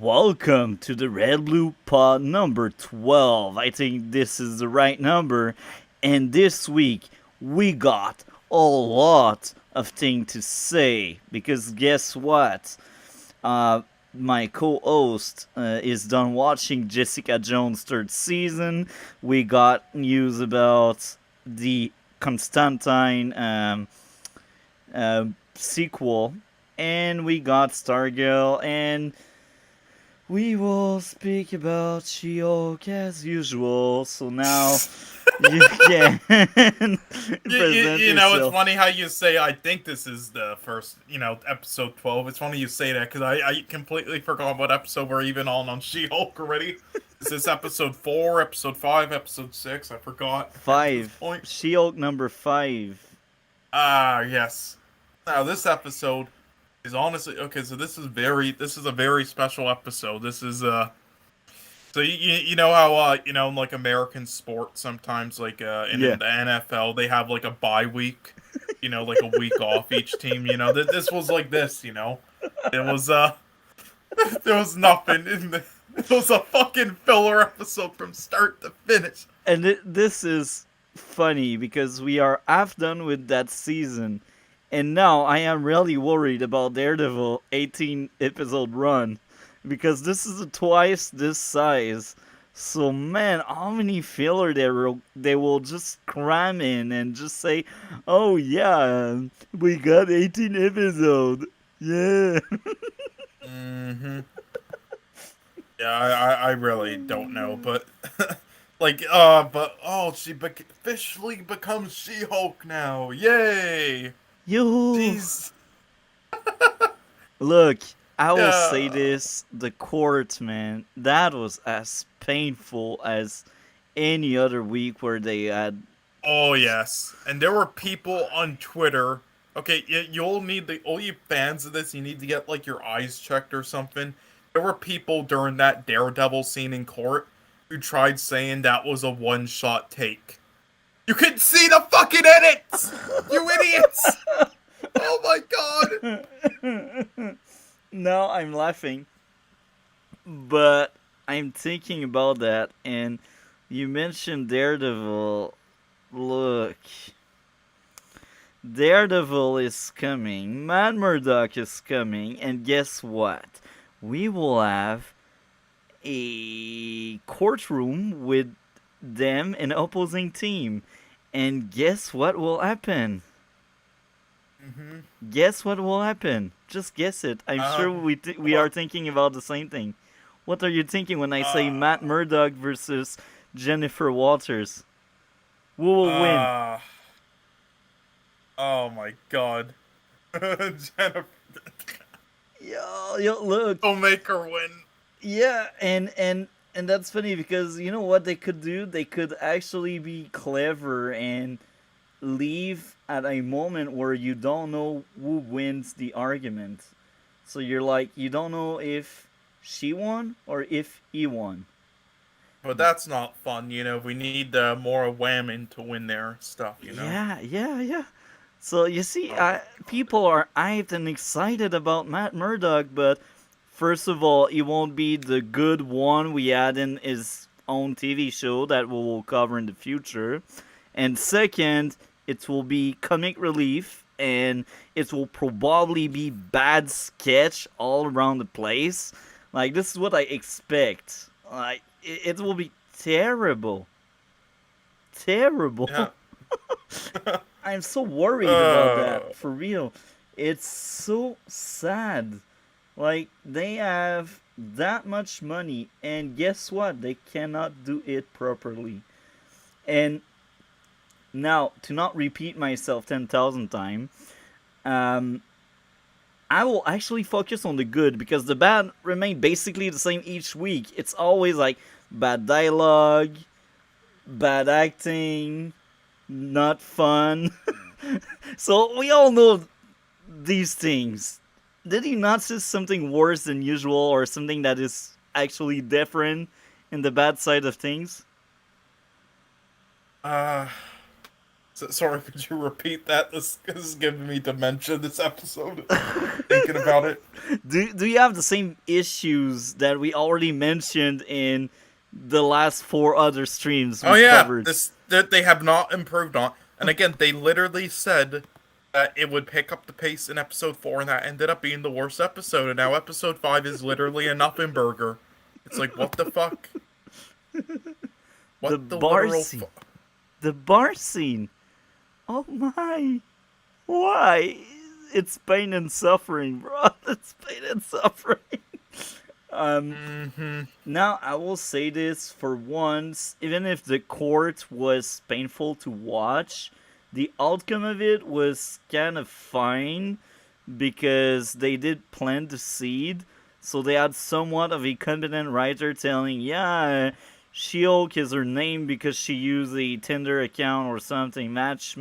Welcome to the RedBlue pod number 12. I think this is the right number. And this week we got a lot of things to say because guess what? Uh, my co-host is done watching Jessica Jones' third season. We got news about the Constantine sequel, and we got Stargirl, and we will speak about shehulk as usual. So now you can present It's yourself. funny how you say, I think this is the first, episode 12. It's funny you say that, because I completely forgot what episode we're even on She-Hulk already. Is this episode 4, episode 5, episode 6? I forgot at this Five. point. Shehulk number 5. Ah, yes. Now, this episode is honestly, okay, so this is a very special episode. This is, so you know how like American sports sometimes like Yeah. in the NFL they have like a bye week, like a week off each team. This was like this. It was there was nothing in the. It was a fucking filler episode from start to finish. And this is funny because we are half done with that season. And now I am really worried about Daredevil 18 episode run because this is twice this size. So man, how many filler they will just cram in and just say, "Oh yeah, we got 18 episode." Yeah. Mm-hmm. Yeah, I really don't know, but she officially becomes She-Hulk now. Yay! Yo. She's Look, I will say yeah. this, the court, man, that was as painful as any other week where they had. Oh yes, and there were people on Twitter. Okay, you'll need all you fans of this. You need to get like your eyes checked or something. There were people during that Daredevil scene in court who tried saying that was a one-shot take. You can see the fucking edits, you idiots! Oh my god! Now I'm laughing, but I'm thinking about that, and you mentioned Daredevil. Look, Daredevil is coming, Matt Murdock is coming, and guess what? We will have a courtroom with them, an opposing team. And guess what will happen? Mm-hmm. Guess what will happen? Just guess it. I'm sure we are What? thinking about the same thing. What are you thinking when I say Matt Uh, Murdock versus Jennifer Walters? Who will win? uh, oh my god. Jennifer, Yo, look. don't make her win. Yeah, and that's funny because you know what they could do? They could actually be clever and leave at a moment where you don't know who wins the argument. So you're like, you don't know if she won or if he won. But that's not fun, We need more women to win their stuff. Yeah, yeah, yeah. So you see, people are hyped and excited about Matt Murdock, but first of all, it won't be the good one we had in his own TV show that we will cover in the future. And second, it will be comic relief, and it will probably be bad sketch all around the place. Like, this is what I expect. Like, it will be terrible. Terrible. Yeah. I'm so worried about uh, that, for real. It's so sad. Like, they have that much money, and guess what? They cannot do it properly. And now, to not repeat myself 10,000 times, um, I will actually focus on the good because the bad remain basically the same each week. It's always like bad dialogue, bad acting, not fun. So we all know these things. Did you not see something worse than usual or something that is actually different in the bad side of things? uh, Sorry, could you repeat that? This is giving me dementia. This episode, thinking about it. Do you have the same issues that we already mentioned in the last 4 other streams Oh we yeah, covered? this that they have not improved on. And again, they literally said that it would pick up the pace in episode 4, and that ended up being the worst episode. And now episode 5 is literally a nothing burger. It's like, what the fuck? The What the bar literal scene. The bar scene. Oh my. Why? It's pain and suffering, bro. It's pain and suffering. Now, I will say this for once, even if the court was painful to watch, the outcome of it was kind of fine because they did plant the seed. So they had somewhat of a competent writer telling, yeah, Shehulk is her name because she used a Tinder account or something, match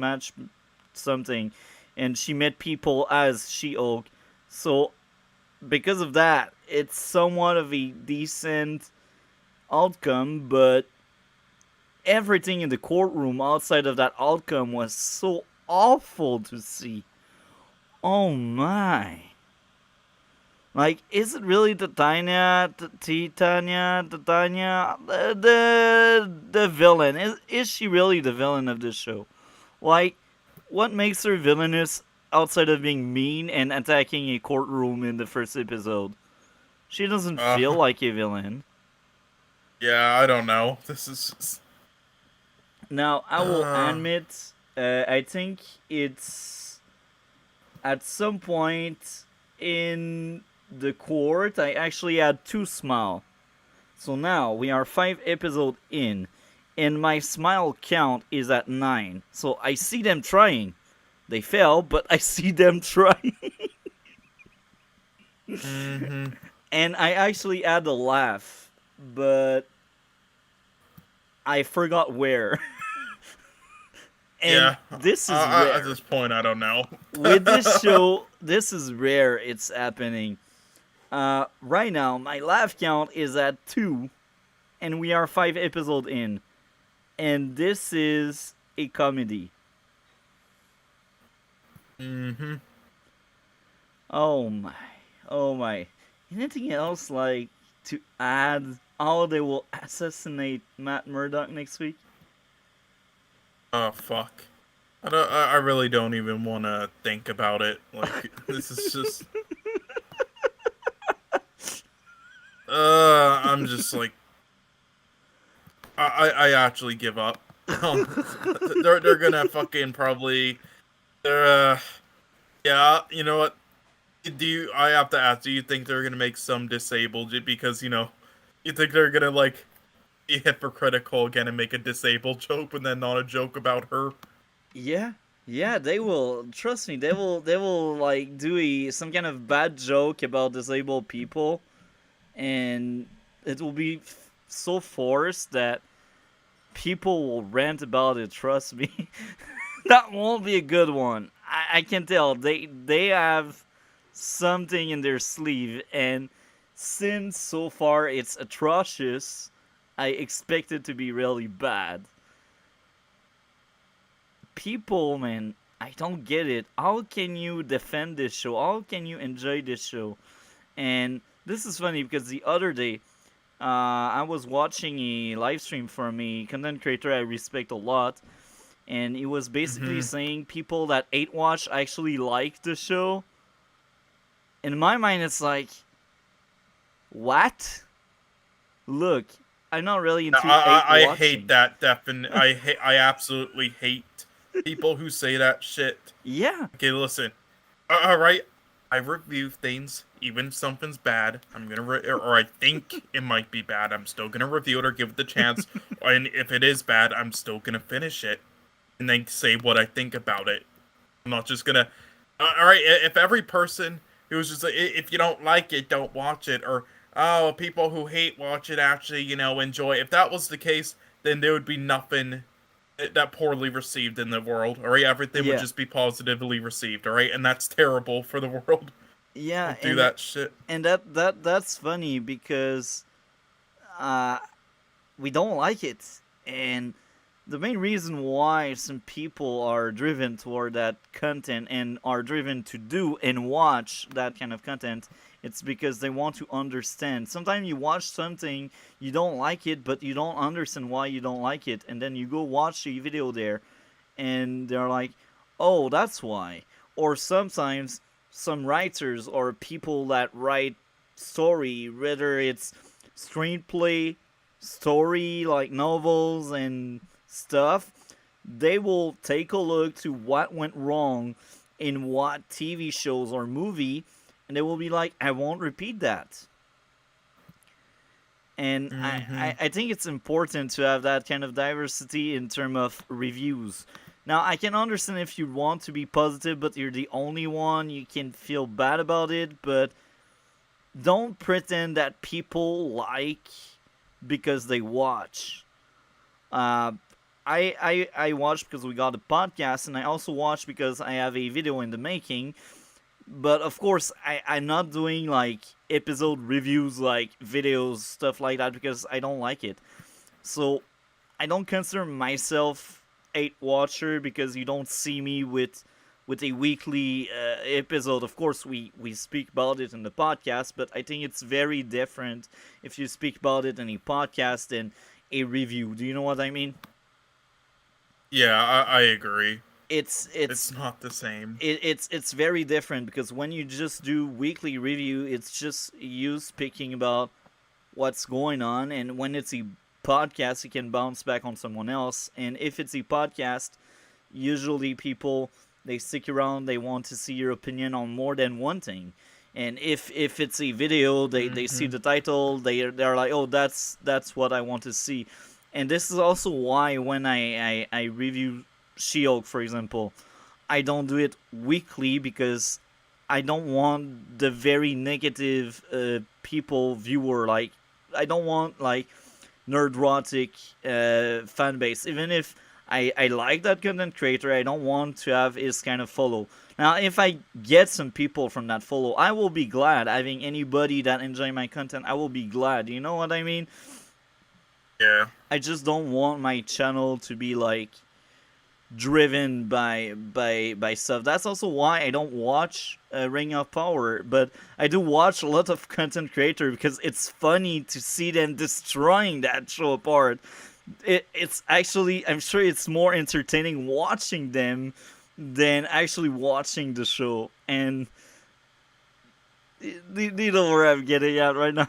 something, and she met people as Shehulk. So because of that, it's somewhat of a decent outcome, but everything in the courtroom outside of that outcome was so awful to see. Oh my. Like, is it really Titania, the villain? Is she really the villain of this show? Like, what makes her villainous outside of being mean and attacking a courtroom in the first episode? She doesn't feel like a villain. yeah, I don't know. This is just, Now, I will admit, I think it's at some point in the court, I actually had 2 smile. So now we are 5 episodes in, and my smile count is at 9. So I see them trying. They fail, but I see them trying. And I actually had a laugh, but I forgot where. And yeah. this is rare. At this point, I don't know. With this show, this is rare it's happening. Right now, my laugh count is at 2, and we are 5 episodes in. And this is a comedy. Oh my. Oh my. Anything else, like, to add how they will assassinate Matt Murdock next week? Oh fuck. I really don't even want to think about it. Like, this is just. I'm just like. I actually give up. They're gonna fucking probably. Yeah, you know what? I have to ask, do you think they're gonna make some disabled because, you think they're gonna, like, be hypocritical again and make a disabled joke and then not a joke about her? Yeah. Yeah, they will. Trust me, they will like do some kind of bad joke about disabled people, and it will be so forced that people will rant about it. Trust me, that won't be a good one. I can tell they have something in their sleeve, and since so far it's atrocious, I expect it to be really bad. People, man, I don't get it. How can you defend this show? How can you enjoy this show? And this is funny because the other day, I was watching a live stream from a content creator I respect a lot, and he was basically saying people that 8 watch actually like the show. In my mind, it's like, what? Look, I'm not really into I 8 watching. hate that. I absolutely hate people who say that shit. Yeah. Okay, listen. All right, I review things, even if something's bad. I'm gonna or I think it might be bad. I'm still gonna review it or give it the chance. And if it is bad, I'm still gonna finish it and then say what I think about it. I'm not just gonna. All right, if every person who's just like, if you don't like it, don't watch it, or people who hate watch it actually, enjoy. If that was the case, then there would be nothing that poorly received in the world. All right, everything would just be positively received. All right, and that's terrible for the world. Yeah, Don't do that shit. And that's funny because we don't like it, and the main reason why some people are driven toward that content and are driven to do and watch that kind of content, it's because they want to understand. Sometimes you watch something, you don't like it, but you don't understand why you don't like it, and then you go watch a video there, and they're like, oh, that's why. Or sometimes some writers or people that write story, whether it's screenplay, story like novels and stuff, they will take a look to what went wrong in what TV shows or movie, and they will be like, I won't repeat that. And Mm-hmm. I think it's important to have that kind of diversity in terms of reviews. Now, I can understand if you want to be positive, but you're the only one, you can feel bad about it, but don't pretend that people like because they watch. Uh, I watch because we got a podcast, and I also watch because I have a video in the making. But of course, I'm not doing like episode reviews, like videos, stuff like that, because I don't like it. So I don't consider myself a watcher because you don't see me with a weekly episode. Of course, we speak about it in the podcast, but I think it's very different if you speak about it in a podcast and a review. Do you know what I mean? Yeah, I agree. It's It's it's not the same. it's very different because when you just do weekly review, it's just you speaking about what's going on, and when it's a podcast, you can bounce back on someone else. And if it's a podcast, usually people, they stick around, they want to see your opinion on more than one thing. And if it's a video, they see Mm-hmm. the title, they're like, oh, that's what I want to see. And this is also why when I review She-Hulk, for example, I don't do it weekly because I don't want the very negative people viewer, like I don't want like nerdrotic fan base. Even if I like that content creator, I don't want to have his kind of follow. Now, if I get some people from that follow, I will be glad. Having anybody that enjoy my content, I will be glad. You know what I mean? Yeah. I just don't want my channel to be like driven by stuff. That's also why I don't watch Ring of Power, but I do watch a lot of content creator because it's funny to see them destroying that show apart. It's actually, I'm sure it's more entertaining watching them than actually watching the show. And you know where I'm getting at right now.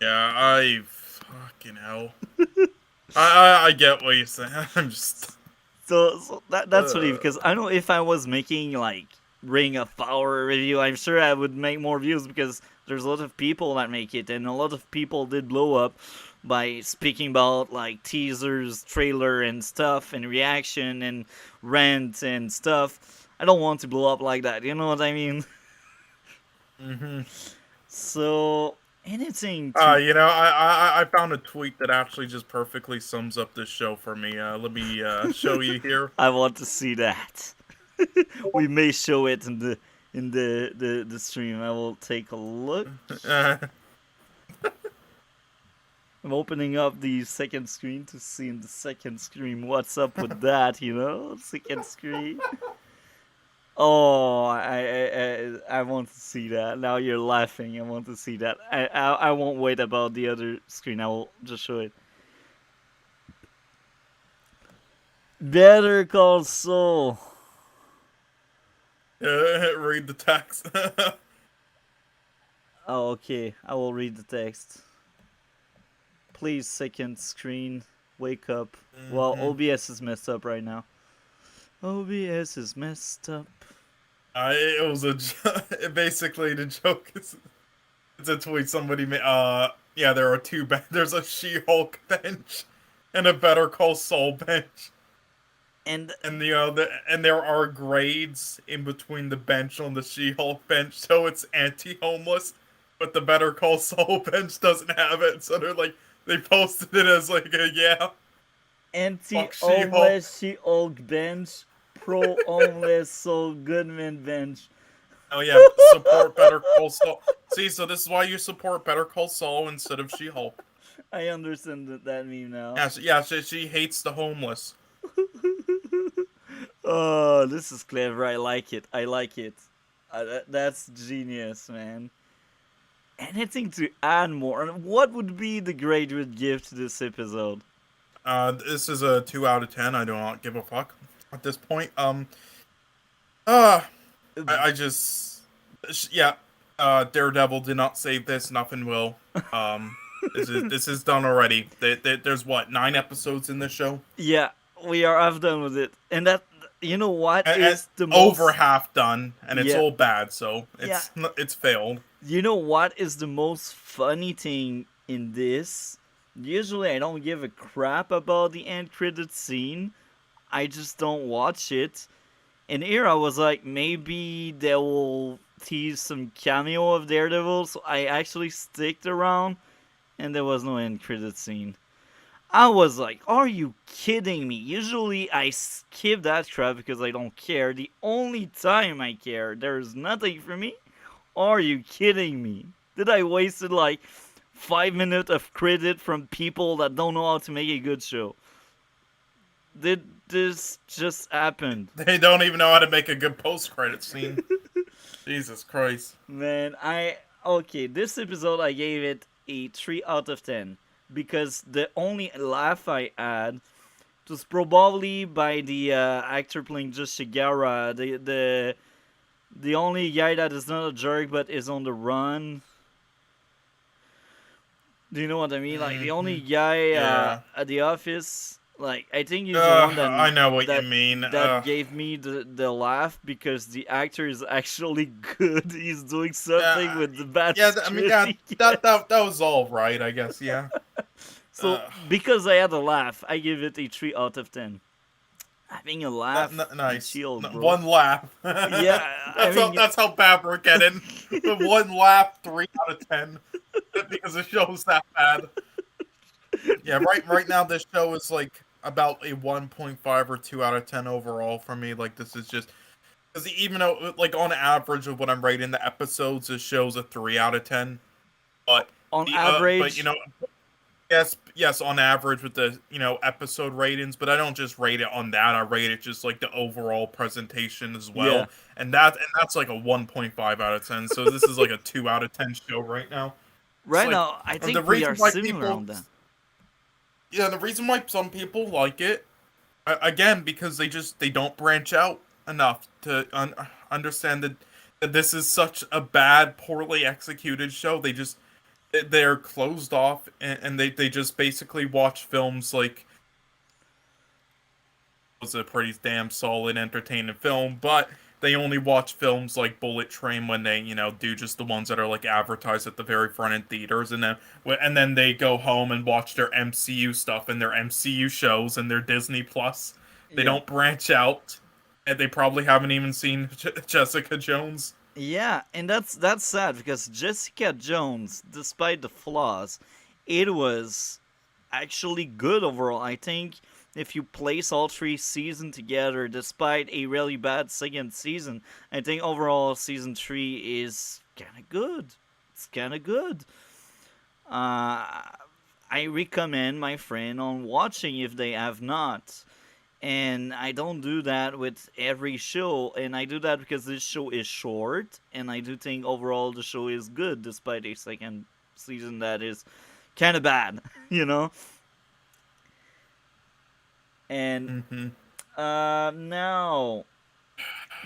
Yeah, I fucking hell. I get what you're saying. I'm just So that's funny uh because I know if I was making like Ring of Power review, I'm sure I would make more views because there's a lot of people that make it, and a lot of people did blow up by speaking about like teasers, trailer, and stuff, and reaction and rant and stuff. I don't want to blow up like that. You know what I mean? mhm. So anything to I found a tweet that actually just perfectly sums up this show for me. Let me show you here. I want to see that. We may show it in the stream. I will take a look. Uh, I'm opening up the second screen to see in the second screen what's up with that, you know? Second screen. Oh, I want to see that. Now you're laughing. I want to see that. I won't wait about the other screen. I will just show it. Better Call Saul. read the text. Oh, okay. I will read the text. Please, second screen, wake up. Well, hmm OBS is messed up right now. OBS is messed up. it was basically the joke is it's a tweet somebody made. Yeah, there are there's a She-Hulk bench and a Better Call Saul bench. And And and there are grades in between the bench on the She-Hulk bench, so it's anti-homeless, but the Better Call Saul bench doesn't have it. So they posted it as like yeah, fuck She-Hulk. anti-homeless She-Hulk bench, pro-homeless Saul Goodman bench. Oh yeah, support Better Call Saul. See, so this is why you support Better Call Saul instead of She-Hulk. I understand that meme now. Yeah, she hates the homeless. Oh, this is clever. I like it. I like it. That's genius, man. Anything to add more? What would be the graduate gift to this episode? This is a 2 out of 10. I do not give a fuck at this point. Uh, I just, yeah. Daredevil did not save this. Nothing will. Um, this is done already. There's what, 9 episodes in this show, Yeah, we are half done with it. And that, you know what and is the over most. half done, and it's Yeah, all bad. So yeah. it's failed. You know what is the most funny thing in this? Usually I don't give a crap about the end credit scene. I just don't watch it. And here I was like, maybe they will tease some cameo of Daredevil, so I actually sticked around, and there was no end credit scene. I was like, are you kidding me? Usually I skip that crap because I don't care. The only time I care, there's nothing for me. Are you kidding me? Did I wasted like 5 minutes of credit from people that don't know how to make a good show? Did this just happen? They don't even know how to make a good post-credit scene. Jesus Christ. Man, okay, this episode I gave it a 3 out of 10 because the only laugh I had was probably by the actor playing just Shigara, the only guy that is not a jerk but is on the run. Do you know what I mean? Like the only guy Yeah. at the office. Like I think he's the one I know what you that mean. that gave me the laugh because the actor is actually good. He's doing something Yeah, with the bad yeah. I mean, yeah. script. That was all right, I guess. Yeah. So because I had a laugh, I give it a 3 out of 10. Having a laugh, Nice. shield, bro. One laugh. Yeah, I mean, that's how bad we're getting. The one laugh, 3 out of 10, because the show's that bad. Yeah, right now this show is like about a 1.5 or 2 out of 10 overall for me. Like this is just because even though like on average of what I'm rating the episodes, this show's a 3 out of 10. But on but average, yes, on average with the episode ratings, but I don't just rate it on that. I rate it just like the overall presentation as yeah. well, and that's like a 1.5 out of 10. So this is like a 2 out of 10 show right now. It's Right like now, I the think we reason are why similar on that. the reason why some people like it again because they don't branch out enough to understand that this is such a bad, poorly executed show. They're closed off and they just basically watch films like it was a pretty damn solid entertaining film, but they only watch films like Bullet Train when they do just the ones that are like advertised at the very front in theaters, and then they go home and watch their MCU stuff and their MCU shows and their Disney Plus. They Yeah. don't branch out, and they probably haven't even seen Jessica Jones. Yeah, and that's sad because Jessica Jones, despite the flaws, it was actually good overall. I think if you place all three seasons together, despite a really bad second season, I think overall season 3 is kind of good. It's kind of good. I recommend my friend on watching if they have not. And I don't do that with every show, and I do that because this show is short, and I do think overall the show is good despite a second season that is kind of bad, you know. And Hmm. now,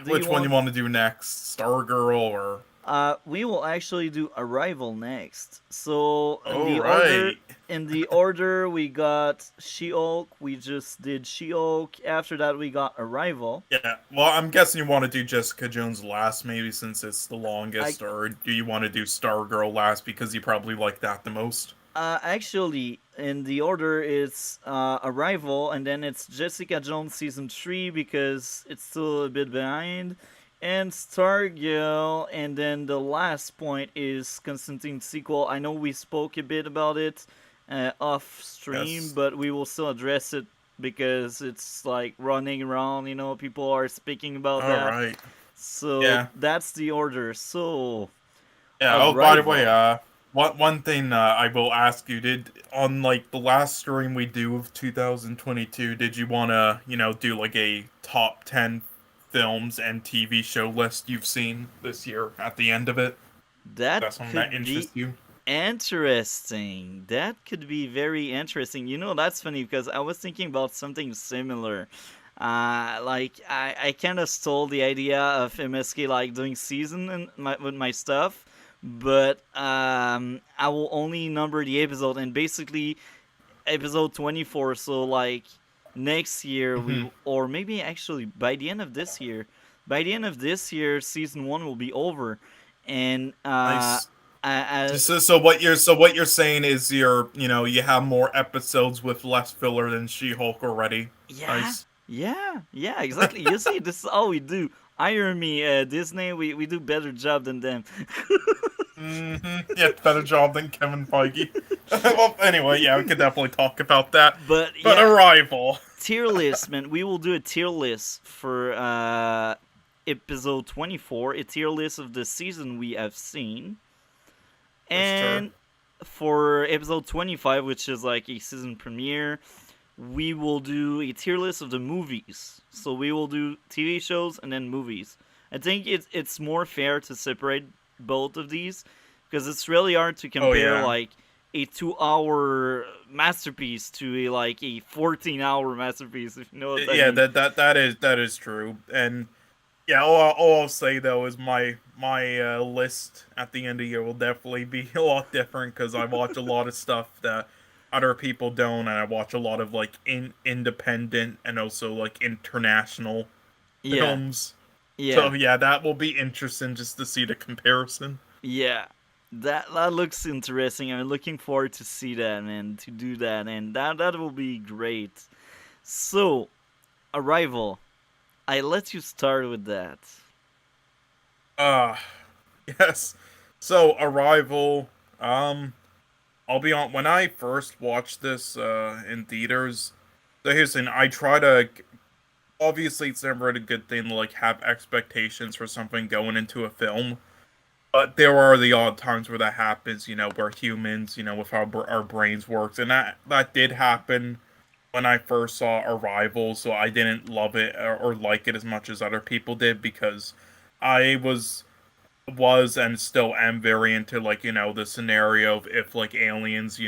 do you Which one you want? want to do next, Stargirl or? We will actually do Arrival next. So Oh right. in the order, we got She-Hulk. We just did She-Hulk. After that, we got Arrival. Yeah, well, I'm guessing you want to do Jessica Jones last, maybe since it's the I longest, or do you want to do Stargirl last because you probably like that the most? Actually, in the order, it's Arrival, and then it's Jessica Jones season 3 because it's still a bit behind, and Stargirl, and then the last point is Constantine sequel. I know we spoke a bit about it off stream, Yes. but we will still address it because it's like running around. People are speaking about All that. right. So Yeah. that's the order. So Yeah. Oh, by the way, Arrival. one thing I will ask you: did on like the last stream we do of 2022, did you want to do like a top 10 films and TV show list you've seen this year at the end of it? That That's something that could be interests you. interesting. That could be very interesting. That's funny because I was thinking about something similar. Like I kind of stole the idea of MSK like doing season with my stuff, but I will only number the episode and basically episode 24. So like next year Hmm. or maybe actually by the end of this year, season one will be over, and Nice. I, So what you're saying is you have more episodes with less filler than She-Hulk already. yeah, Nice. yeah, exactly. You see, this is all we do. Irony, Disney, we do better job than them. Yeah, better job than Kevin Feige. Well, anyway, yeah, we could definitely talk about that. But But yeah, Arrival. tier list, man. We will do a tier list for episode 24, a tier list of the season we have seen. For sure. And for episode 25, which is like a season premiere, we will do a tier list of the movies. So we will do TV shows and then movies. I think it's more fair to separate both of these because it's really hard to Oh compare yeah. like a 2 hour masterpiece to a 14-hour masterpiece, if you know what I Yeah, mean. that is true. And yeah, all I'll say though is my list at the end of the year will definitely be a lot different because I watch a lot of stuff that other people don't, and I watch a lot of like independent and also like international Yeah, films. yeah, So yeah, that will be interesting just to see the comparison. yeah. That looks interesting. I'm looking forward to see that and to do that, and that will be great. So, Arrival. I let you start with that. Uh yes. So Arrival, um I'll be on when I first watched this in theaters. So here's the thing, I try to obviously it's never a good thing to like have expectations for something going into a film. But there are the odd times where that happens, where humans, with how our brains works, and that did happen when I first saw Arrival. So I didn't love it or like it as much as other people did because I was and still am very into like the scenario of if like aliens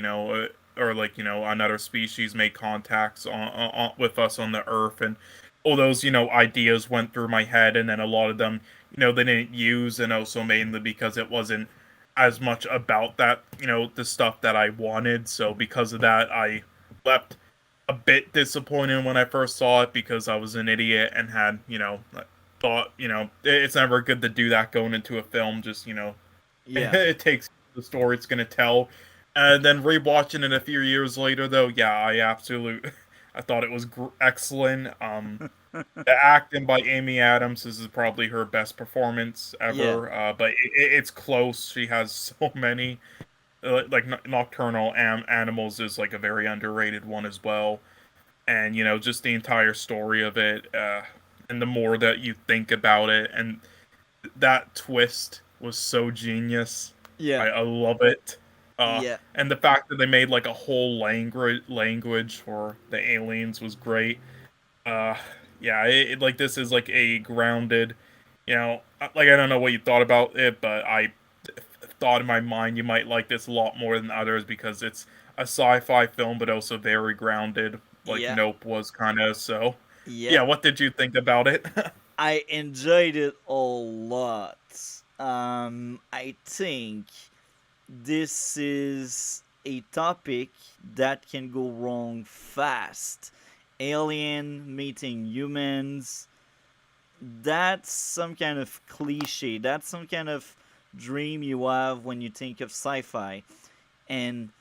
or like another species made contacts with us on the earth, and all those ideas went through my head, and then a lot of them they didn't use, and also mainly because it wasn't as much about that the stuff that I wanted. So because of that I left a bit disappointed when I first saw it because I was an idiot and had thought it's never good to do that going into a film. Just Yeah, it takes the story it's gonna tell, and then rewatching it a few years later though, yeah, I thought it was excellent. The acting by Amy Adams, this is probably her best performance yeah, ever, but it's close. She has so many like Nocturnal Animals is like a very underrated one as well, and just the entire story of it, and the more that you think about it, and that twist was so genius. yeah, I love it. yeah, And the fact that they made like a whole language for the aliens was great. Uh, yeah, like this is like a grounded, like I don't know what you thought about it, but I thought in my mind you might like this a lot more than others because it's a sci-fi film, but also very grounded, like yeah, Nope was kind of. So, yeah. yeah, what did you think about it? I enjoyed it a lot. I think this is a topic that can go wrong fast. Alien meeting humans. That's some kind of cliche. That's some kind of dream you have when you think of sci fi. And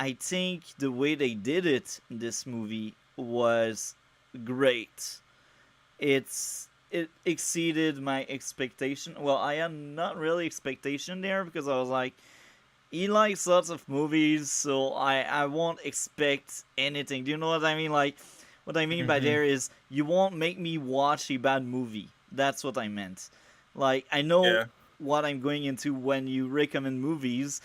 I think the way they did it in this movie was great. It exceeded my expectation. Well, I had not really expectation there because I was like, he likes lots of movies, so I won't expect anything. Do you know what I mean? Like, what I mean by Hmm. there is you won't make me watch a bad movie. That's what I meant. Like, I know Yeah. what I'm going into when you recommend movies.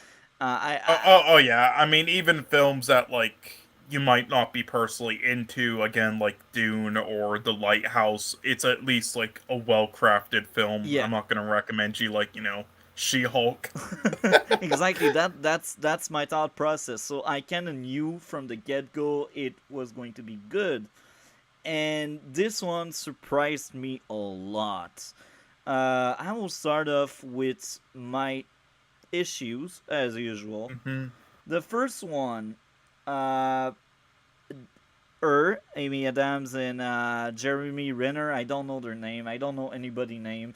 Oh yeah. I mean, even films that like you might not be personally into, again, like Dune or The Lighthouse, it's at least like a well-crafted film. Yeah. I'm not gonna recommend you like She-Hulk. Exactly. That's my thought process. So I kind of knew from the get go it was going to be good, and this one surprised me a lot. I will start off with my issues as usual. Hmm. The first one, uh, Amy Adams and Jeremy Renner. I don't know their name. I don't know anybody name,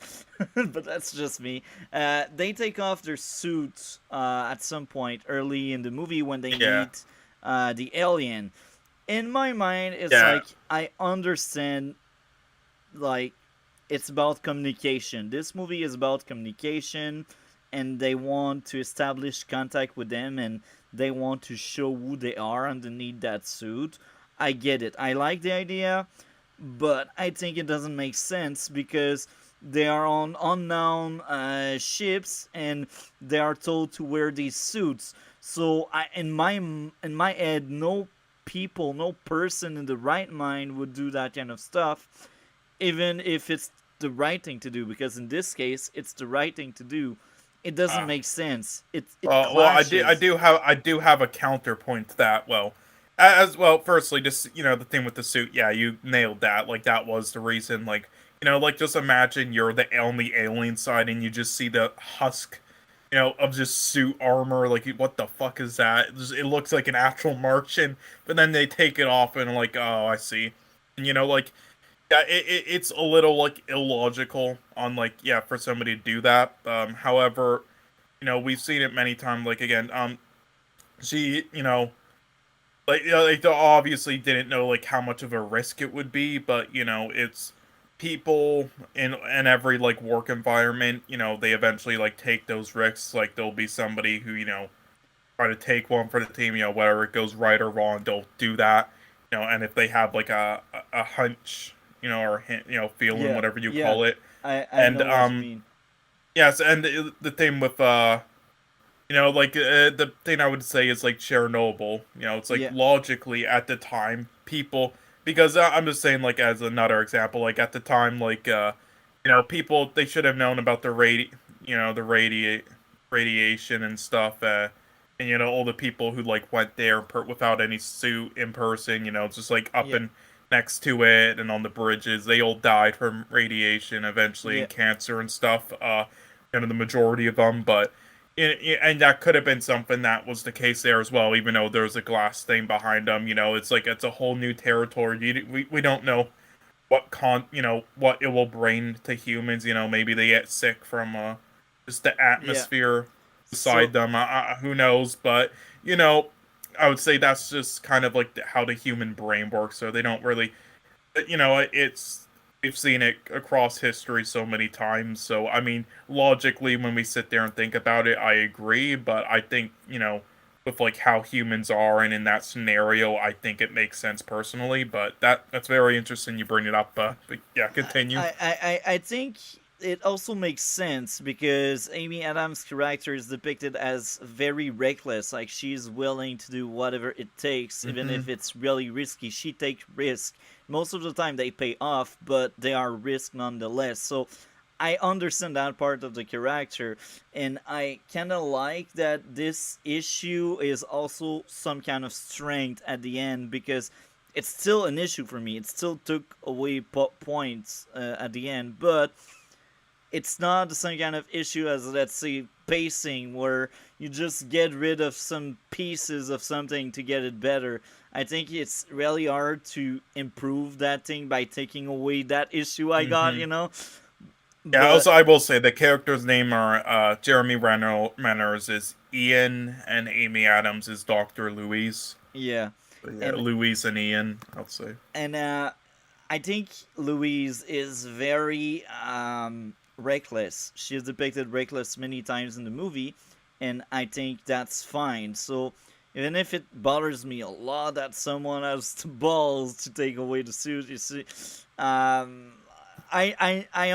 but that's just me. They take off their suits at some point early in the movie when they Yeah. meet the alien. In my mind, it's Yeah. like I understand, like it's about communication. This movie is about communication, and they want to establish contact with them, and they want to show who they are underneath that suit. I get it. I like the idea, but I think it doesn't make sense because they are on unknown ships and they are told to wear these suits. So in my head, no person in the right mind would do that kind of stuff, even if it's the right thing to do. Because in this case, it's the right thing to do. It doesn't Uh, make sense. It well, clashes. I do have a counterpoint to that. Well, as well, firstly, just the thing with the suit. Yeah, you nailed that. Like that was the reason. Like like just imagine you're on the alien side and you just see the husk, of just suit armor. Like what the fuck is that? It looks like an actual Martian, but then they take it off and like, oh, I see. And like yeah, it's a little like illogical on like yeah for somebody to do that. However, we've seen it many times. Like again, she, like they obviously didn't know like how much of a risk it would be, but it's people in every like work environment. They eventually like take those risks. Like there'll be somebody who try to take one for the team. Whether it goes right or wrong, they'll do that. And if they have like a hunch, or hint, feeling, Yeah, whatever you yeah. call it, I and know what you mean. yes, and the thing with like the thing I would say is like Chernobyl. It's like Yeah, logically at the time people because I'm just saying like as another example like at the time like people they should have known about the radiation and stuff and all the people who like went there without any suit in person just like up yeah, and next to it and on the bridges they all died from radiation eventually yeah, and cancer and stuff the majority of them but and that could have been something that was the case there as well, even though there's a glass thing behind them. It's like it's a whole new territory. We don't know what it will bring to humans. Maybe they get sick from just the yeah. atmosphere So beside them. Who knows? But I would say that's just kind of like how the human brain works. So they don't really it's we've seen it across history so many times. So I mean, logically, when we sit there and think about it, I agree. But I think with like how humans are and in that scenario, I think it makes sense personally. But that's very interesting. You bring it up. But yeah, continue. I think it also makes sense because Amy Adams' character is depicted as very reckless. Like she's willing to do whatever it takes, even Hmm. if it's really risky. She takes risk. Most of the time they pay off, but they are risk nonetheless. So I understand that part of the character, and I kind of like that this issue is also some kind of strength at the end because it's still an issue for me. It still took away points at the end, but it's not the same kind of issue as, let's say, pacing, where you just get rid of some pieces of something to get it better. I think it's really hard to improve that thing by taking away that issue I got, Hmm. Yeah. But Also, I will say the characters' name are Jeremy Renner's is Ian and Amy Adams is Doctor Louise. yeah, But yeah, and Louise and Ian, I'll say. and I think Louise is very reckless. She is depicted reckless many times in the movie, and I think that's fine. So even if it bothers me a lot that someone has the balls to take away the suit, you see, I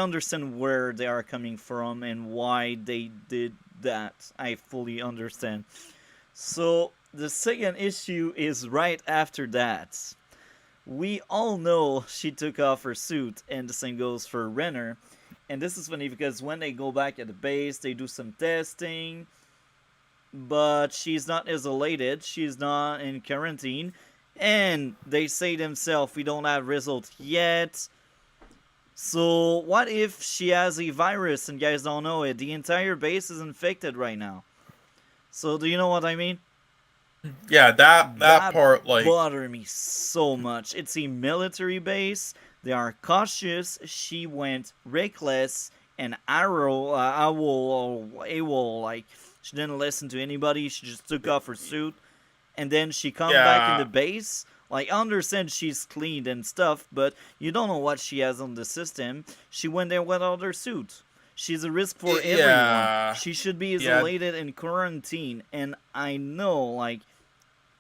understand where they are coming from and why they did that. I fully understand. So the second issue is right after that. We all know she took off her suit, and the same goes for Renner. And this is funny because when they go back at the base, they do some testing, but she's not isolated, she's not in quarantine, and they say themselves, we don't have results yet. So what if she has a virus and guys don't know it? The entire base is infected right now. So do you know what I mean? Yeah, that That part, like, bothered me so much. It's a military base. They are cautious. She went reckless and AWOL, like she didn't listen to anybody. She just took off her suit, and then she come back in the yeah, base. Like, I understand she's cleaned and stuff, but you don't know what she has on the system. She went there without her suit. She's a risk for everyone. yeah, She should be yeah. isolated and quarantined. And I know, like,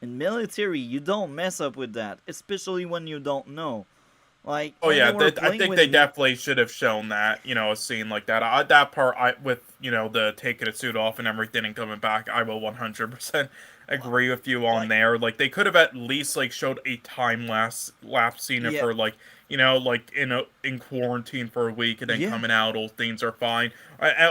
in military, you don't mess up with that, especially when you don't know. Like, Oh when they yeah, were I playing think with they me, definitely should have shown that, a scene like that. That part, with the taking a suit off and everything and coming back, I will 100% agree with you on like, there. Like they could have at least like showed a time lapse scene of yeah, her like like in quarantine for a week and then yeah, coming out, all things are fine,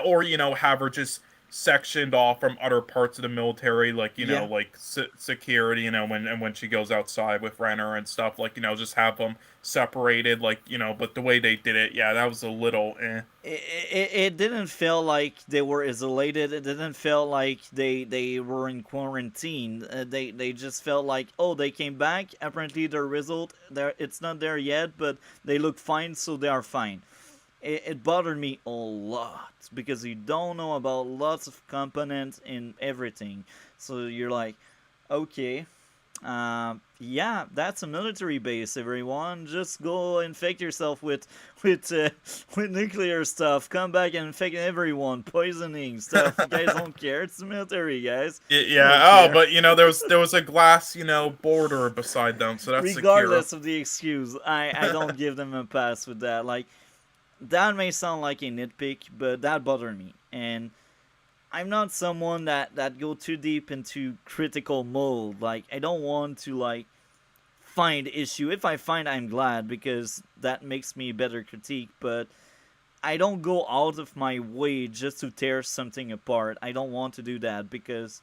or have her just sectioned off from other parts of the military, like yeah. like security, when she goes outside with Renner and stuff, like just have them separated, like but the way they did it, yeah, that was a little It didn't feel like they were isolated. It didn't feel like they were in quarantine. They just felt like, oh, they came back. Apparently their result there, it's not there yet, but they look fine, so they are fine. It bothered me a lot because you don't know about lots of components in everything. So you're like, okay, yeah, that's a military base, everyone. Just go infect yourself with with nuclear stuff. Come back and infect everyone, poisoning stuff. You guys don't care. It's the military, guys. They yeah. don't Oh, care. but there was a glass border beside them, so that's secure. Regardless of the excuse, I don't give them a pass with that. Like, that may sound like a nitpick, but that bothered me. And I'm not someone that go too deep into critical mode. Like, I don't want to, like, find issue. If I find, I'm glad because that makes me better critique, but I don't go out of my way just to tear something apart. I don't want to do that because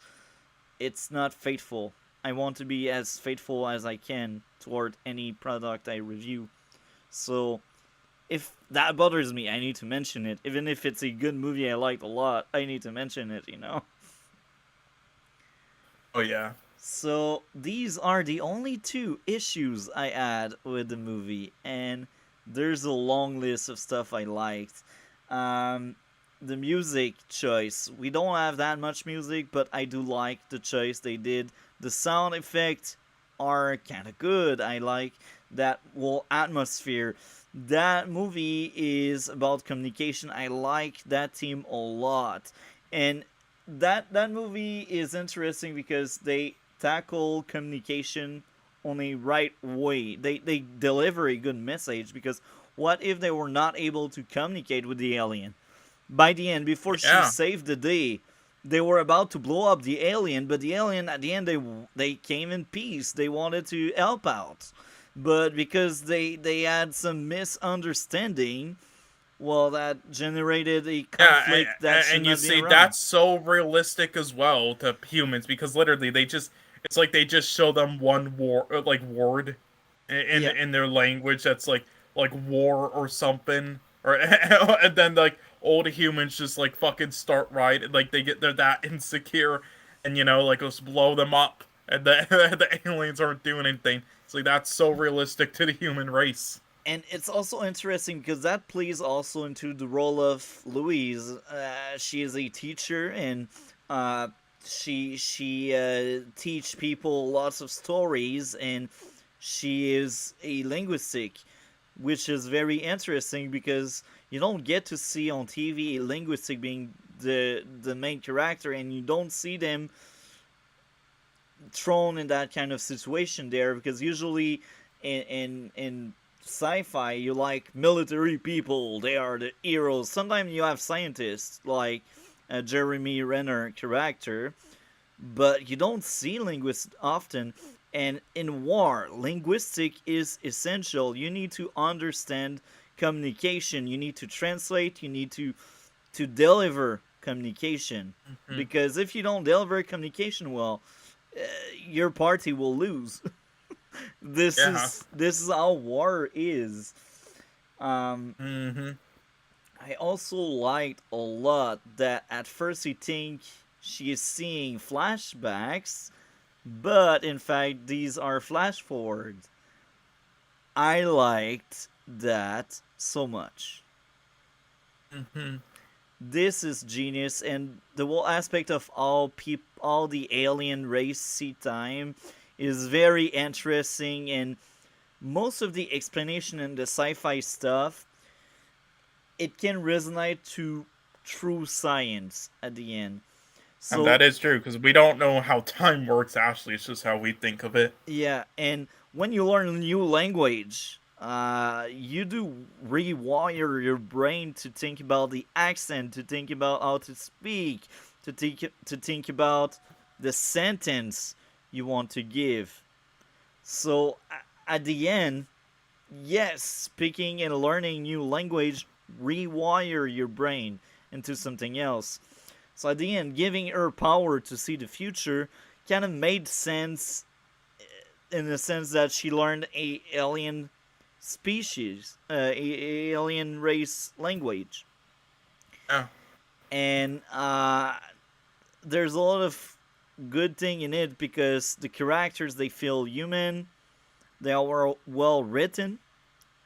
it's not faithful. I want to be as faithful as I can toward any product I review. So if that bothers me, I need to mention it. Even if it's a good movie I liked a lot, I need to mention it. Oh yeah. So these are the only two issues I had with the movie, and there's a long list of stuff I liked. Um, the music choice. We don't have that much music, but I do like the choice they did. The sound effects are kind of good. I like that whole atmosphere. That movie is about communication. I like that theme a lot. And that movie is interesting because they tackle communication on a right way. They deliver a good message because what if they were not able to communicate with the alien? By the end, before she Yeah. saved the day, they were about to blow up the alien, but the alien at the end they came in peace. They wanted to help out. But because they had some misunderstanding, well, that generated a Yeah, conflict that should and you not be see around. that's so realistic as well to humans, because literally it's like they just show them one word Yeah, in their language that's like war or something, or and then like old humans just like fucking start right, like they're that insecure, and like just blow them up, and the the aliens aren't doing anything. It's like that's so realistic to the human race. and it's also interesting because that plays also into the role of Louise. She is a teacher, and uh, she teach people lots of stories, and she is a linguistic, which is very interesting because you don't get to see on TV a linguistic being the main character, and you don't see them thrown in that kind of situation there because usually in sci-fi you like military people, they are the heroes. Sometimes you have scientists like Jeremy Renner character, but you don't see linguists often. And in war, linguistic is essential. You need to understand communication. You need to translate. You need to deliver communication. Hmm. Because if you don't deliver communication well, uh, your party will lose. this Yeah. is this is how war is. Um, Hmm. I also liked a lot that at first you think she is seeing flashbacks, but in fact these are flash forwards. I liked that so much. Hmm. This is genius, and the whole aspect of all the alien race see time is very interesting, and most of the explanation and the sci-fi stuff it can resonate to true science at the end. And So that is true because we don't know how time works. Actually, it's just how we think of it. yeah, and when you learn a new language, you do rewire your brain to think about the accent, to think about how to speak, to think about the sentence you want to give. So at the end, yes, speaking and learning new language rewire your brain into something else. So at the end, giving her power to see the future kind of made sense in the sense that she learned a alien species, alien race language, Yeah. and there's a lot of good thing in it because the characters they feel human, they are well written,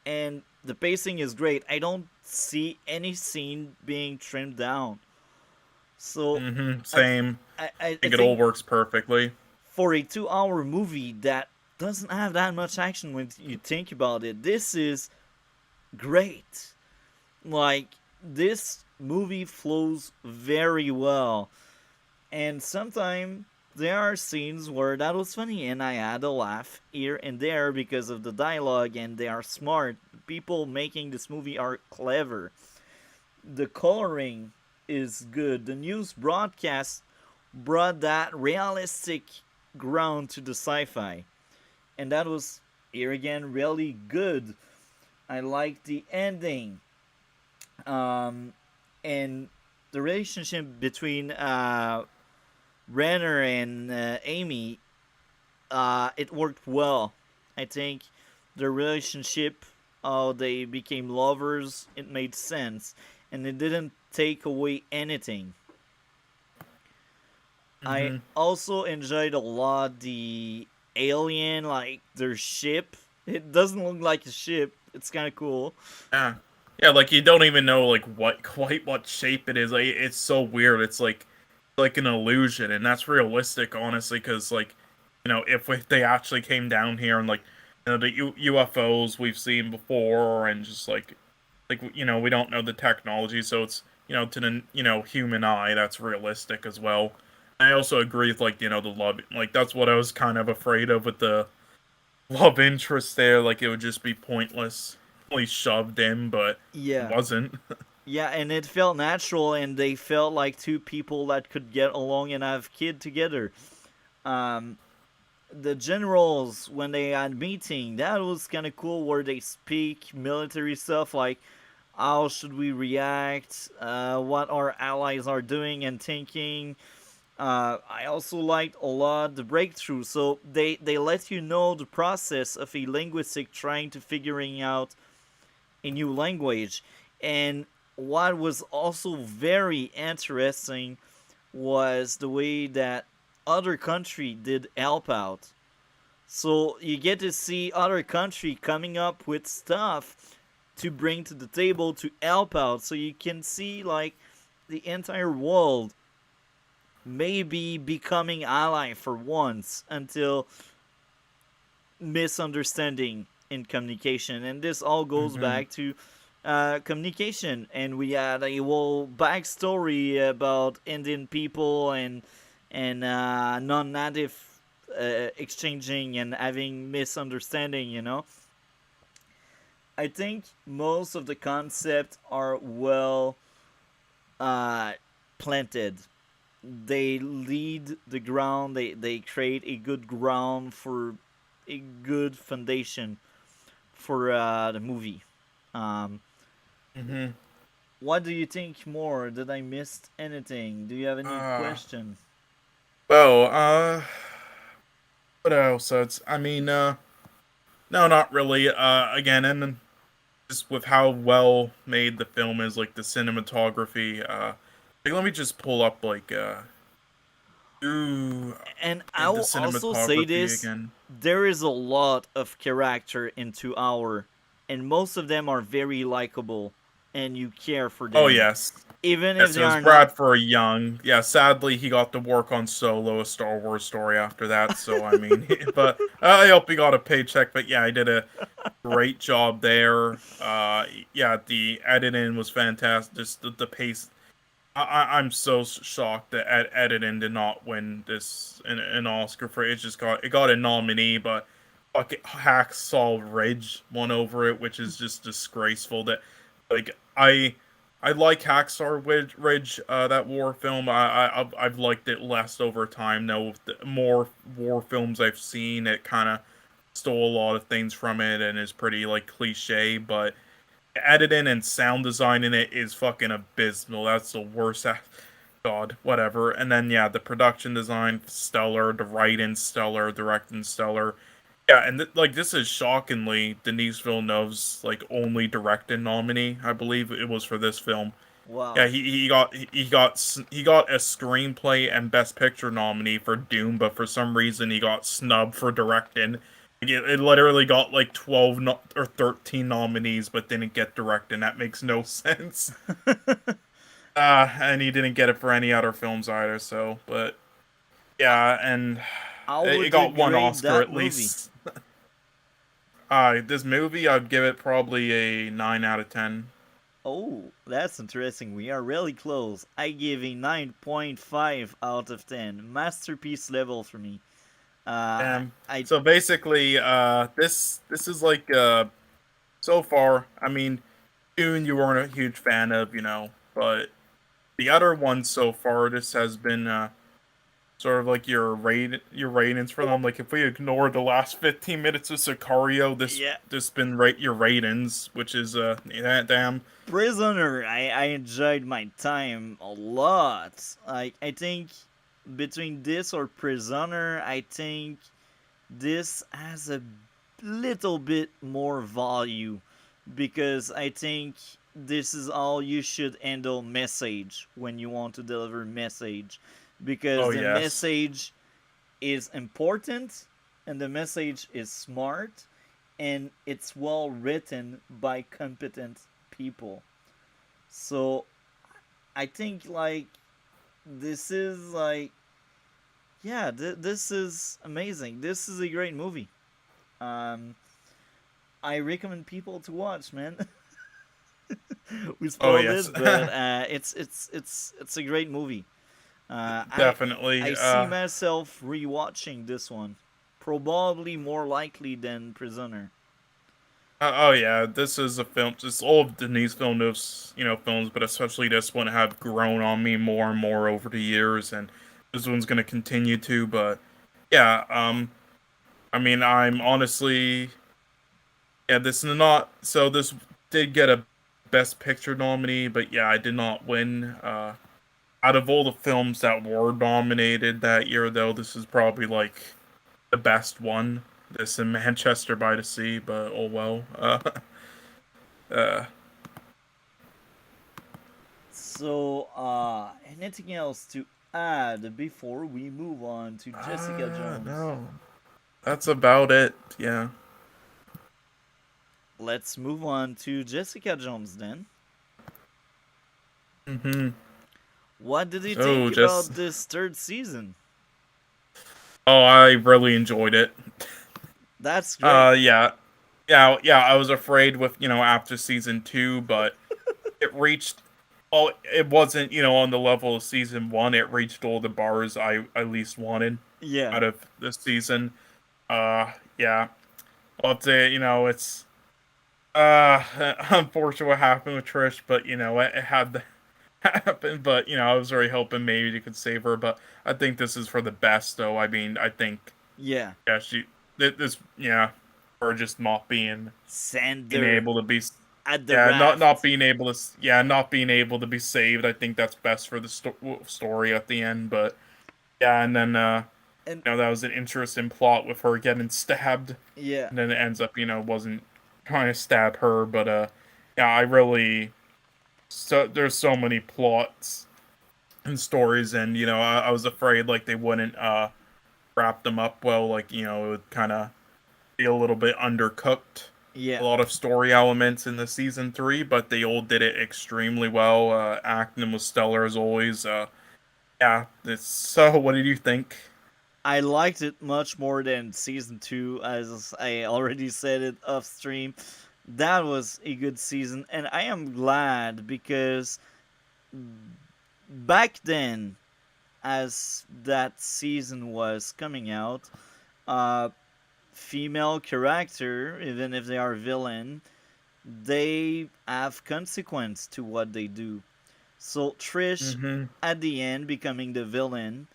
and the pacing is great. I don't see any scene being trimmed down. So I, Same. I I think it all think works perfectly. for a 2 hour movie that doesn't have that much action when you think about it, this is great. Like, this movie flows very well. And sometimes there are scenes where that was funny and I had a laugh here and there because of the dialogue and they are smart. People making this movie are clever. The coloring is good. The news broadcast brought that realistic ground to the sci-fi. And that was here again really good. I like the ending. Um, and the relationship between Renner and Amy, it worked well. I think the relationship, how they became lovers, it made sense, and it didn't take away anything. I Hmm. also enjoyed a lot the alien, like their ship. It doesn't look like a ship. It's kind of cool. Yeah. Yeah, like you don't even know like what quite what shape it is. Like it's so weird. It's like an illusion, and that's realistic, honestly. Because like, if they actually came down here and like, the UFOs we've seen before, and just like we don't know the technology, so it's to the human eye that's realistic as well. I also agree with like the love, like that's what I was kind of afraid of with the love interest there. Like it would just be pointless, shoved in, but it Yeah. wasn't. Yeah, and it felt natural, and they felt like two people that could get along and have kid together. Um, the generals when they had meeting, that was kind of cool, where they speak military stuff like how should we react, what our allies are doing and thinking. I also liked a lot the breakthrough. So they let you know the process of a linguistic trying to figuring out a new language. And what was also very interesting was the way that other country did help out. So you get to see other country coming up with stuff to bring to the table to help out. So you can see like the entire world maybe becoming ally for once until misunderstanding in communication. And this all goes Hmm. back to communication. And we had a whole backstory about Indian people and non-native exchanging and having misunderstanding. I think most of the concepts are well uh, planted. They lead the ground. They create a good ground for a good foundation for the movie. Um, Mm-hmm. what do you think more? Did I miss anything? Do you have any Uh, question? well, what else? I mean, no, not really. Again, and then just with how well made the film is, like the cinematography. Like, let me just pull up like ooh, And I the will also say cinematography this: again. there is a lot of character into our, and most of them are very likable, and you care for Oh them, yes, even if yes, they it was are not. Bradford Young. Yeah, sadly he got to work on Solo, a Star Wars story after that. So I mean, but I hope he got a paycheck. But yeah, he did a great job there. Yeah, the editing was fantastic. Just the pace. I'm so shocked that editing did not win this an Oscar for it. It got a nominee, but fucking Hacksaw Ridge won over it, which is just disgraceful. That like I like Ridge, that war film. I've liked it less over time. Though with the more war films I've seen, it kind of stole a lot of things from it and is pretty like cliche, but editing and sound design in it is fucking abysmal. That's the worst. God, whatever. And then yeah, the production design stellar, the writing stellar, directing stellar. Yeah, and like this is shockingly Denis Villeneuve's like only directing nominee. I believe it was for this film. Yeah, Wow. he got a screenplay and best picture nominee for Doom, but for some reason he got snubbed for directing. It literally got like 12 or 13 nominees, but didn't get directing. That makes no sense. And he didn't get it for any other films either. So, but yeah, and How it would you got one grade Oscar that at movie? least. This movie, I'd give it probably a 9 out of 10. Oh, that's interesting. We are really close. I give a 9.5 out of 10. Masterpiece level for me. I So basically, this is like so far. I mean, Dune, you weren't a huge fan of, but the other ones so far, this has been sort of like your ratings for them. Like if we ignore the last 15 minutes of Sicario, yeah, this been rate your ratings, which is that damn. Prisoner. I enjoyed my time a lot. I think between this or Prisoner, I think this has a little bit more value because I think this is all you should handle message when you want to deliver message because Oh the yes. message is important and the message is smart and it's well written by competent people. So I think like this is like yeah, this is amazing. This is a great movie. Um, I recommend people to watch, man. We Oh spoiled yes. it, but it's a great movie. Definitely. I see myself rewatching this one, probably more likely than Prisoner. Oh yeah, this is a film. Just all of Denis Villeneuve's, films, but especially this one have grown on me more and more over the years, and this one's gonna continue to. But yeah, I mean, I'm honestly, yeah, this is not. So this did get a Best Picture nominee, but yeah, I did not win. Out of all the films that were nominated that year, though, this is probably like the best one. This in Manchester by the Sea, but oh well. Uh, So, anything else to add before we move on to Jessica Jones? no. That's about it. Yeah. Let's move on to Jessica Jones then. Mhm. What did you think So just about this third season? I really enjoyed it. That's great. Yeah. Yeah, I was afraid with, after season 2, but it reached it wasn't, on the level of season 1. It reached all the bars I at least wanted Yeah. out of this season. Yeah. I'll say, it's unfortunate what happened with Trish, but it had happen. But I was very hoping maybe they could save her. But I think this is for the best, though. I mean, I think Yeah. yeah, this or just not being Sender able to be at the yeah, not raft. being able to not being able to be saved. I think that's best for the story at the end. But yeah, and then And that was an interesting plot with her getting stabbed, yeah, and then it ends up wasn't trying to stab her, but yeah, I really there's so many plots and stories, and I was afraid like they wouldn't wrap them up well, like it would kind of be a little bit undercooked. A yeah. lot of story elements in the season 3, but they all did it extremely well. Acting was stellar as always. Yeah, it's so. What did you think? I liked it much more than season 2, as I already said it off stream. That was a good season, and I am glad because back then, as that season was coming out, uh, female character, even if they are villain, they have consequence to what they do. So Trish, Mm-hmm. at the end, becoming the villain,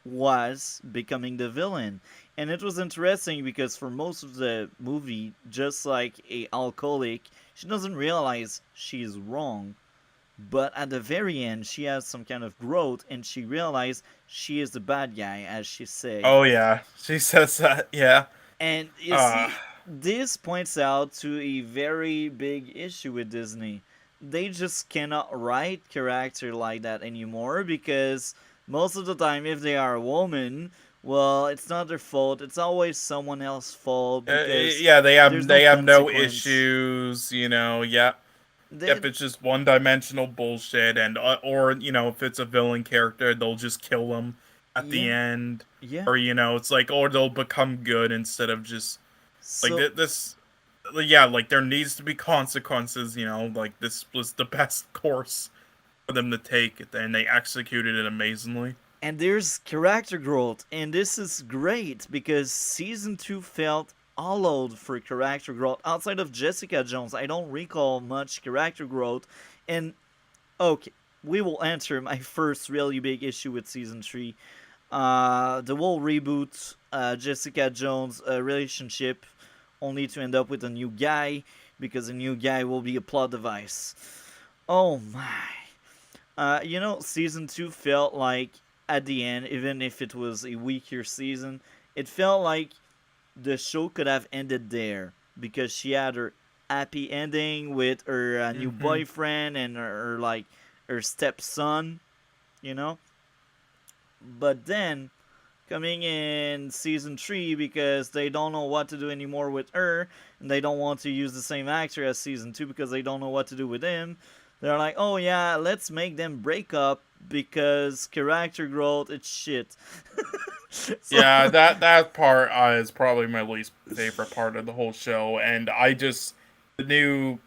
was becoming the villain. And it was interesting because for most of the movie, just like a alcoholic, she doesn't realize she's wrong. But at the very end, she has some kind of growth and she realizes she is the bad guy, as she say. Oh yeah, she says that. Yeah. And you Uh, see, this points out to a very big issue with Disney. They just cannot write character like that anymore because most of the time, if they are a woman, well, it's not their fault. It's always someone else's fault because yeah, there's no they have no consequence. issues. Yeah. They, Yep, it's just one-dimensional bullshit, and or if it's a villain character, they'll just kill them at the yeah, end, yeah. or it's like, or they'll become good instead of just like So this. Yeah, like there needs to be consequences. Like this was the best course for them to take, and they executed it amazingly. and there's character growth, and this is great because season 2 felt hollowed for character growth. Outside of Jessica Jones, I don't recall much character growth. And okay, we will answer my first really big issue with season 3. The whole reboot, Jessica Jones relationship, only to end up with a new guy because a new guy will be a plot device. Oh my. Season 2 felt like, at the end, even if it was a weaker season, it felt like the show could have ended there because she had her happy ending with her new Hmm. boyfriend and like her stepson, you know. But then coming in season 3 because they don't know what to do anymore with her and they don't want to use the same actor as season 2 because they don't know what to do with him. They're like, oh yeah, let's make them break up because character growth, it's shit. So Yeah, that part is probably my least favorite part of the whole show, and I just the new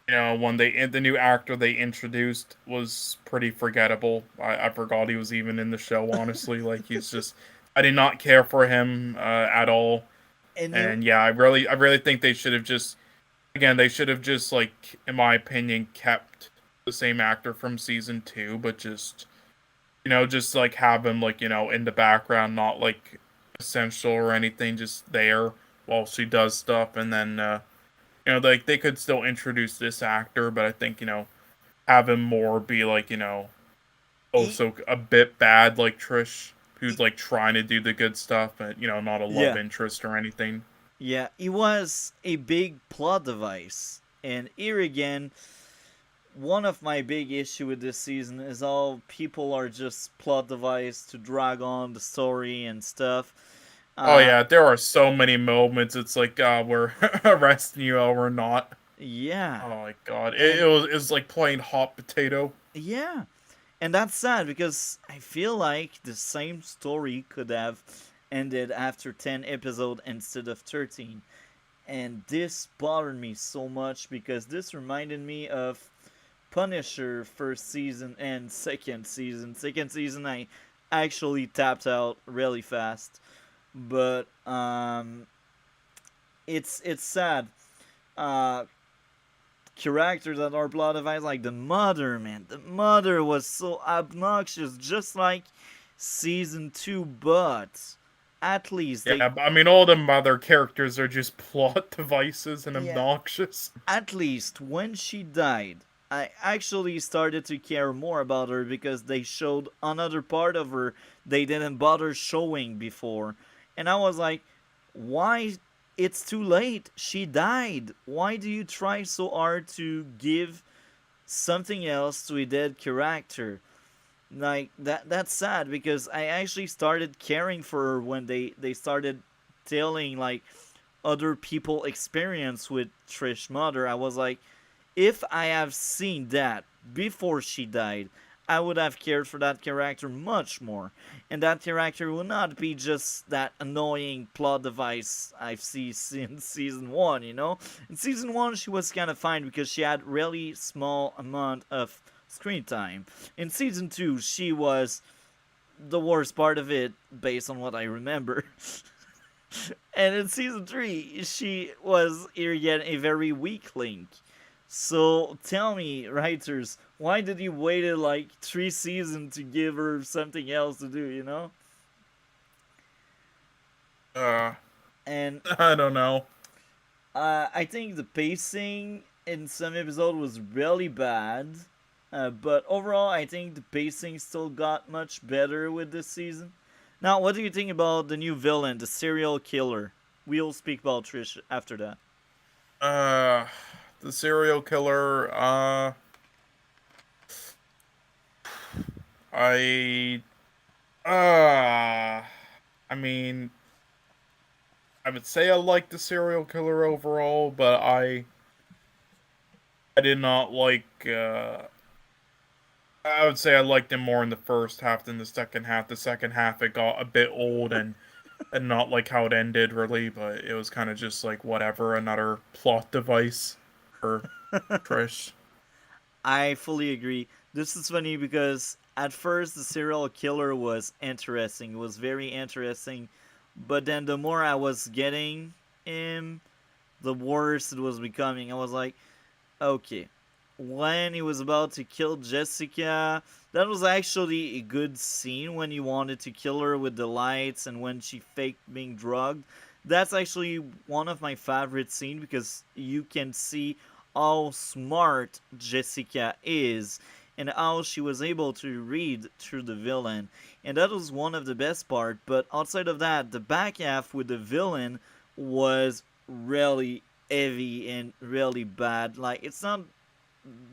when the new actor they introduced was pretty forgettable. I forgot he was even in the show. Honestly, like he's just I did not care for him at all, and you and yeah, I really think they should have just again they should have just like in my opinion kept the same actor from season 2, but just like have him like in the background, not like essential or anything, just there while she does stuff, and then like they could still introduce this actor, but I think have him more be like he, also a bit bad like Trish, who's like trying to do the good stuff, but not a love yeah, interest or anything. yeah, he was a big plot device. And here again, one of my big issue with this season is how people are just plot device to drag on the story and stuff. Oh Uh, yeah, there are so many moments. It's like we're arresting you or we're not. yeah, Oh my god, and it was like playing hot potato. yeah, and that's sad because I feel like the same story could have ended after 10 episodes instead of 13. And this bothered me so much because this reminded me of Punisher first season and second season. Second season, I actually tapped out really fast, but it's sad. Uh, characters that are plot device, like the mother, man. The mother was so obnoxious, just like season 2, but at least they, Yeah, but I mean, all the other characters are just plot devices and yeah, obnoxious. at least when she died, I actually started to care more about her because they showed another part of her they didn't bother showing before. And I was like, why? It's too late. She died. Why do you try so hard to give something else to a dead character? Like that's sad because I actually started caring for her when they started telling like other people experience with Trish mother. I was like, if I have seen that before she died, I would have cared for that character much more. And that character would not be just that annoying plot device I've seen since season 1, you know? In season 1, she was kind of fine because she had really small amount of screen time. In season 2, she was the worst part of it based on what I remember. And in season 3, she was here yet a very weak Link. So tell me, writers, why did you waited like 3 seasons to give her something else to do? You know, Uh, and I don't know. I think the pacing in some episode was really bad. But overall, I think the pacing still got much better with this season. Now, what do you think about the new villain, the serial killer? We'll speak about Trish after that. Uh, the serial killer. I. Uh, I mean, I would say I like the serial killer overall, but I did not like. I would say I liked him more in the first half than the second half. The second half it got a bit old and not like how it ended really, but it was kind of just like whatever, another plot device for Trish. I fully agree. This is funny because at first the serial killer was interesting. It was very interesting. But then the more I was getting him, the worse it was becoming. I was like, okay. When he was about to kill Jessica, that was actually a good scene when he wanted to kill her with the lights and when she faked being drugged. That's actually one of my favorite scenes because you can see how smart Jessica is and how she was able to read through the villain. And that was one of the best part, but outside of that, the back half with the villain was really heavy and really bad. Like it's not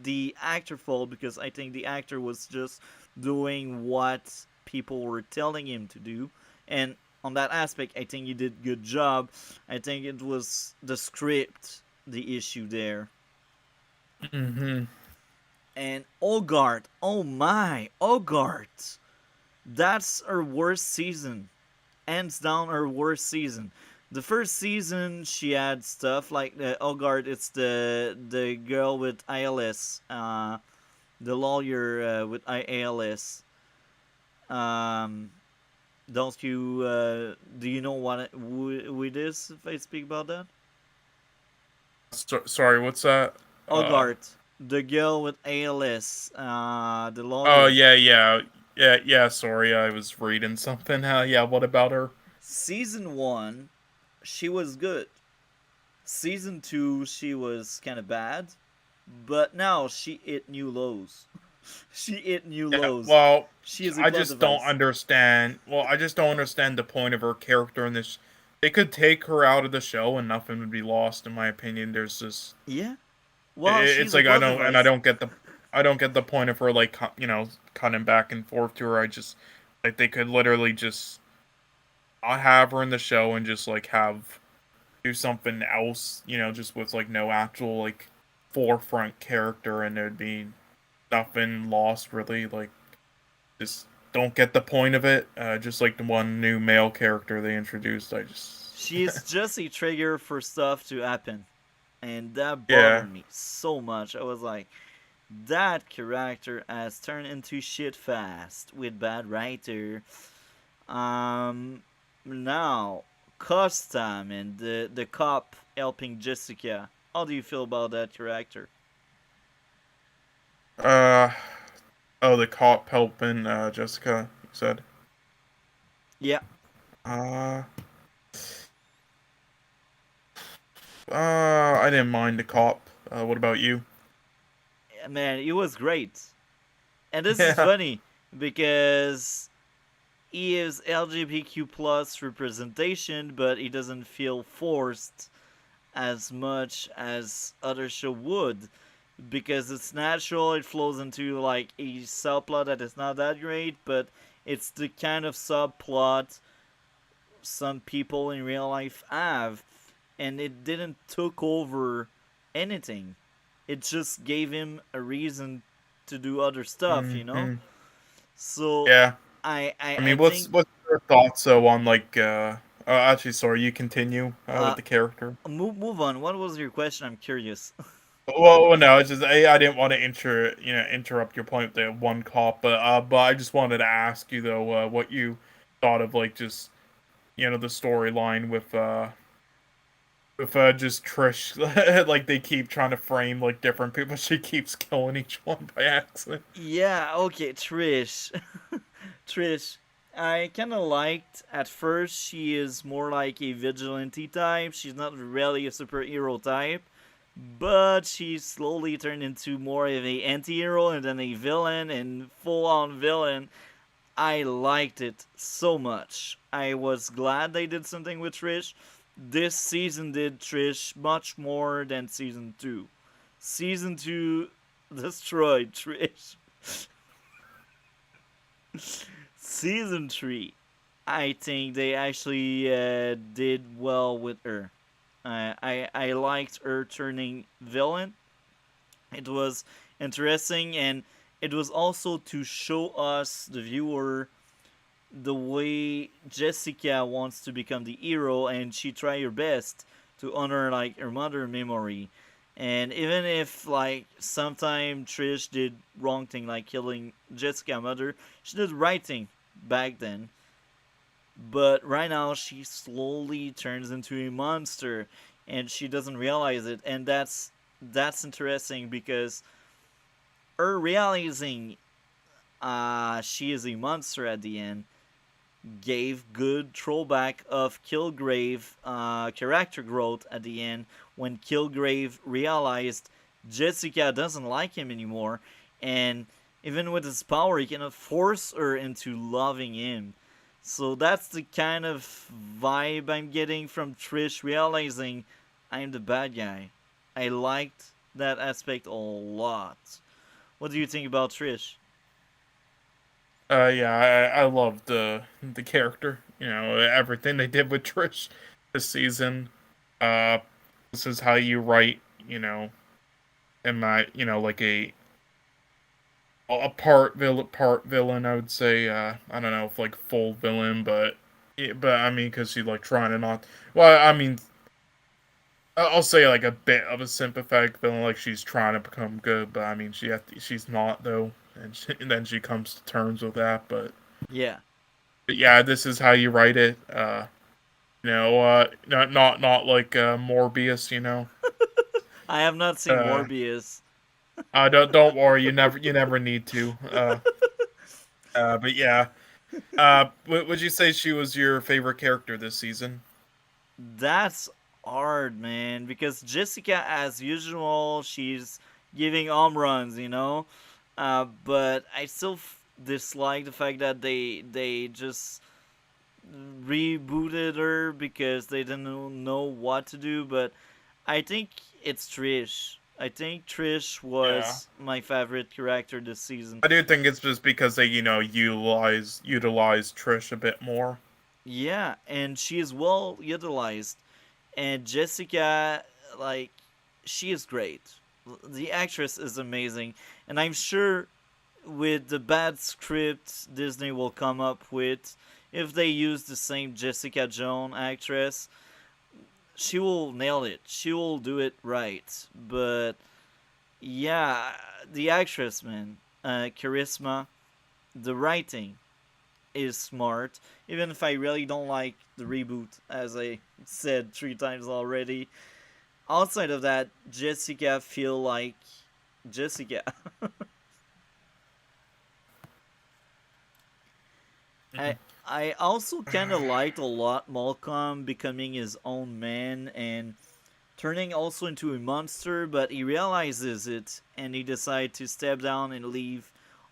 the actor fault because I think the actor was just doing what people were telling him to do. And on that aspect, I think he did good job. I think it was the script, the issue there. Mm-hmm. And Ogart, oh my, Ogart. That's her worst season. Hands down her worst season. The first season she had stuff like the Ogart. It's the girl with ALS, the lawyer with ALS. Um, don't you do you know who it is? If I speak about that, Sorry, what's that? Ogart, the girl with ALS, the Oh lawyer. yeah, yeah, yeah. Sorry, I was reading something. Yeah, what about her? Season 1, she was good. Season 2, she was kind of bad, but now she hit new lows. She hit new Yeah, lows. well, She is a I plot just don't device. understand. Well, I just don't understand the point of her character in this. They could take her out of the show and nothing would be lost, in my opinion. There's just Yeah. Well, it's she's a like plot I device. don't get the point of her like cutting back and forth to her. I just like they could literally just not have her in the show and just like have do something else, just with like no actual like forefront character and there'd be nothing lost really. Like just don't get the point of it. Just like the one new male character they introduced, I just She is just a trigger for stuff to happen. And that yeah. bothered me so much. I was like, that character has turned into shit fast with bad writer. Um, Now, Costa and the cop helping Jessica. How do you feel about that character? Uh, oh, the cop helping Jessica. You said. Yeah, Uh, I didn't mind the cop. What about you? man, it was great. And this is Yeah. funny because he is LGBTQ plus representation, but he doesn't feel forced as much as other show would because it's natural. It flows into like a subplot that is not that great, but it's the kind of subplot some people in real life have, and it didn't took over anything. It just gave him a reason to do other stuff, you know. Hmm. So Yeah. I I, I I mean, think what's your thoughts though on like actually sorry, you continue uh with the character. move on. What was your question? I'm curious. No, it's just I didn't want to interrupt your point with the one cop, but I just wanted to ask you though what you thought of like just the storyline with just Trish like they keep trying to frame like different people. She keeps killing each one by accident. Yeah, okay, Trish. Trish, I kind of liked at first she is more like a vigilante type. She's not really a superhero type, but she slowly turned into more of a anti-hero and then a villain and full-on villain. I liked it so much. I was glad they did something with Trish. This season did Trish much more than season 2. Season 2 destroyed Trish. Season 3, I think they actually did well with her. I liked her turning villain. It was interesting, and it was also to show us, the viewer, the way Jessica wants to become the hero, and she tried her best to honor like her mother memory. And even if like sometime Trish did wrong thing like killing Jessica mother, she did right thing back then. But right now she slowly turns into a monster and she doesn't realize it, and that's interesting because her realizing she is a monster at the end gave good throwback of Kilgrave character growth at the end when Kilgrave realized Jessica doesn't like him anymore, and even with his power, he cannot force her into loving him. So that's the kind of vibe I'm getting from Trish realizing I'm the bad guy. I liked that aspect a lot. What do you think about Trish? Yeah, I love the character. Everything they did with Trish this season. Uh, this is how you write. In my like a part villain. I would say. I don't know if like full villain, but but I mean, because she like trying to not. Well, I mean, I'll say like a bit of a sympathetic villain, like she's trying to become good, but I mean, she's not though, and then she comes to terms with that. Yeah, But yeah, this is how you write it. Not like Morbius. I have not seen Uh, Morbius. don't worry, you never need to. But yeah. Would you say she was your favorite character this season? That's hard, man, because Jessica, as usual, she's giving home runs, you know. But I still dislike the fact that they just rebooted her because they didn't know what to do. But I think it's Trish. I think Trish Yeah. was my favorite character this season. I do think it's just because they, utilize Trish a bit more. Yeah, and she is well utilized. And Jessica, like, she is great. The actress is amazing, and I'm sure with the bad script Disney will come up with, if they use the same Jessica Jones actress, she will nail it. She will do it right. But yeah, the actress, man, charisma, the writing is smart. Even if I really don't like the reboot, as I said 3 times already, outside of that, Jessica feel like Jessica. I I also kind of liked a lot Malcolm becoming his own man and turning also into a monster, but he realizes it and he decides to step down and leave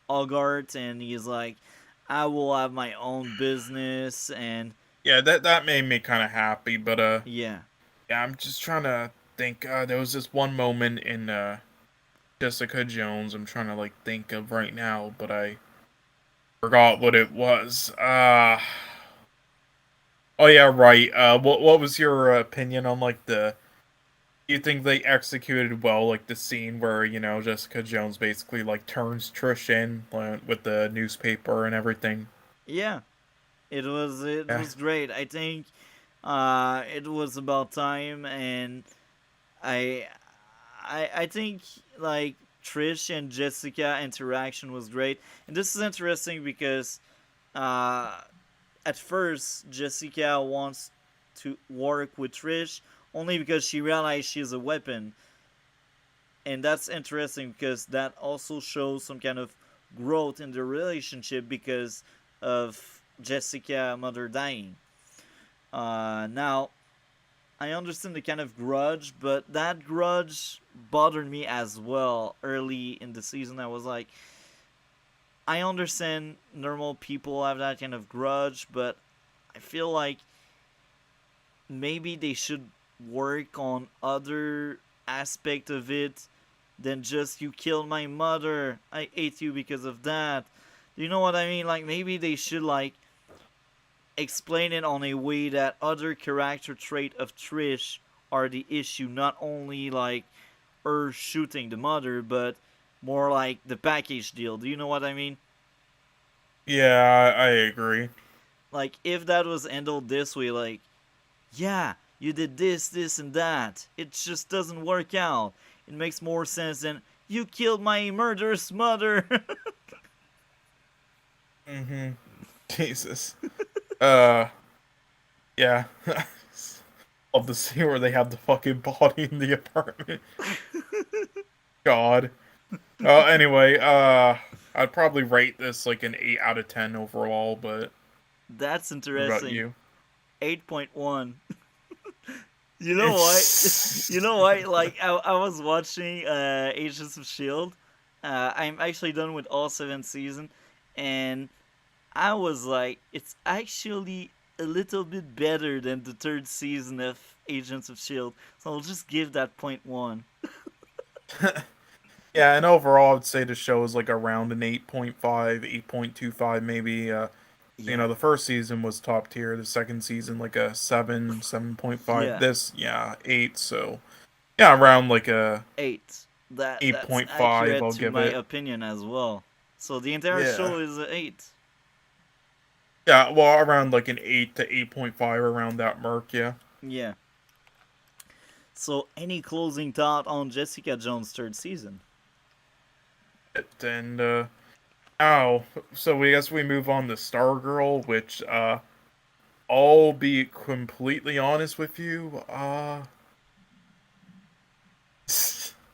Ogart, and he's like, I will have my own business, and Yeah, that made me kind of happy, but yeah. yeah, I'm just trying to think. There was this one moment in Jessica Jones. I'm trying to like think of right now, but I forgot what it was. Oh yeah, right. What was your opinion on like the? You think they executed well, like the scene where Jessica Jones basically like turns Trish in with the newspaper and everything? Yeah, it Yeah. was great. I think it was about time, and I I think like Trish and Jessica interaction was great, and this is interesting because uh, at first Jessica wants to work with Trish only because she realized she's a weapon, and that's interesting because that also shows some kind of growth in the relationship because of Jessica mother dying. Now I understand the kind of grudge, but that grudge bothered me as well early in the season. I was like, I understand normal people have that kind of grudge, but I feel like maybe they should work on other aspect of it than just you killed my mother. I ate you because of that. Do you know what I mean? Like maybe they should like explain it on a way that other character trait of Trish are the issue, not only like her shooting the mother, but more like the package deal. Do you know what I mean? Yeah, I agree. Like if that was handled this way, like, yeah, you did this, this, and that. It just doesn't work out. It makes more sense than you killed my murderous mother. Mm-hmm. Jesus. Uh, yeah. Love the scene where they have the fucking body in the apartment. God. Anyway, I'd probably rate this like an 8 out of 10 overall, but That's what about interesting. you? 8.1. You know what? You It's know what? Like I was watching Agents of Shield. I'm actually done with all 7 season, and I was like, it's actually a little bit better than the third season of Agents of Shield. So I'll just give that point one. yeah, and overall I'd say the show is like around an 8.5, 8.25 maybe. Yeah, The first season was top tier, the second season like a 7, 7.5. yeah, This, yeah, 8, so yeah, around like a 8. That's 8.5 accurate I'll to give my it. opinion as well. So the entire Yeah. show is a 8. Yeah, well, around like an 8 to 8.5 around that mark, yeah. Yeah. So any closing thought on Jessica Jones' third season? And oh, so we guess we move on to Stargirl, which I'll be completely honest with you.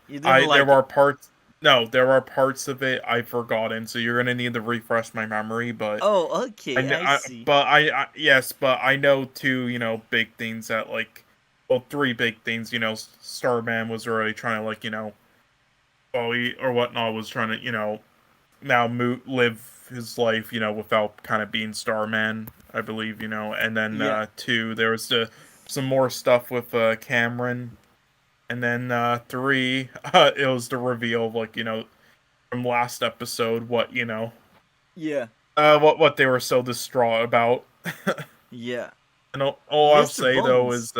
You didn't I there like it. are parts no, there are parts of it I've forgotten, so you're gonna need to refresh my memory, but Oh, okay, I see. yes, but I know two, big things that like, well, three big things. Starman was already trying to like, Bowie or whatnot was trying to, now live his life, without kind of being Starman, I believe, and then Yeah, two, there was some more stuff with Cameron, and then three, it was the reveal of like, from last episode, yeah, what they were so distraught about. yeah. And all I'll Mr. say though Bones. is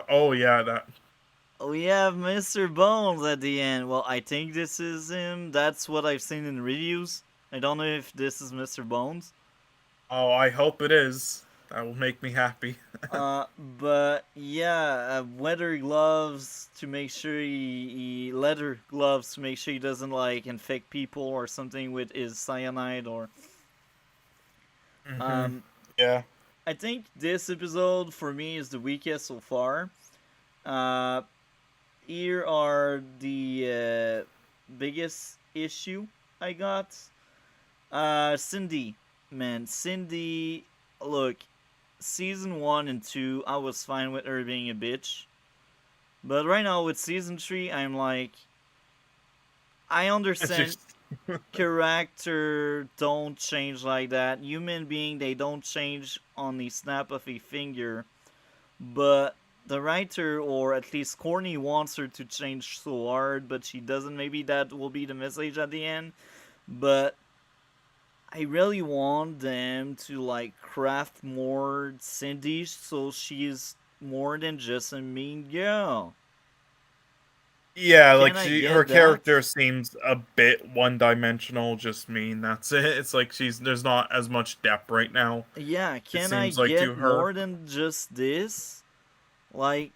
oh yeah, that We have Mr. Bones at the end. Well, I think this is him. That's what I've seen in reviews. I don't know if this is Mr. Bones. oh, I hope it is. That will make me happy. But yeah, leather gloves to make sure he leather gloves to make sure he doesn't like infect people or something with his cyanide or Hmm. um. Yeah. I think this episode for me is the weakest so far. Uh, here are the biggest issue I got. Cindy. man, Cindy, look, season 1 and 2, I was fine with her being a bitch. But right now with season 3, I'm like, I understand She's character don't change like that. Human being, they don't change on the snap of a finger. But the writer, or at least Courtney, wants her to change so hard, but she doesn't. Maybe that will be the message at the end. But I really want them to like craft more Cindy so she's more than just a mean girl. yeah, like Can I she her get that? character seems a bit one dimensional, just mean that's it. It's like there's not as much depth right now. Yeah, It can I seems like to get her. more than just this? Like,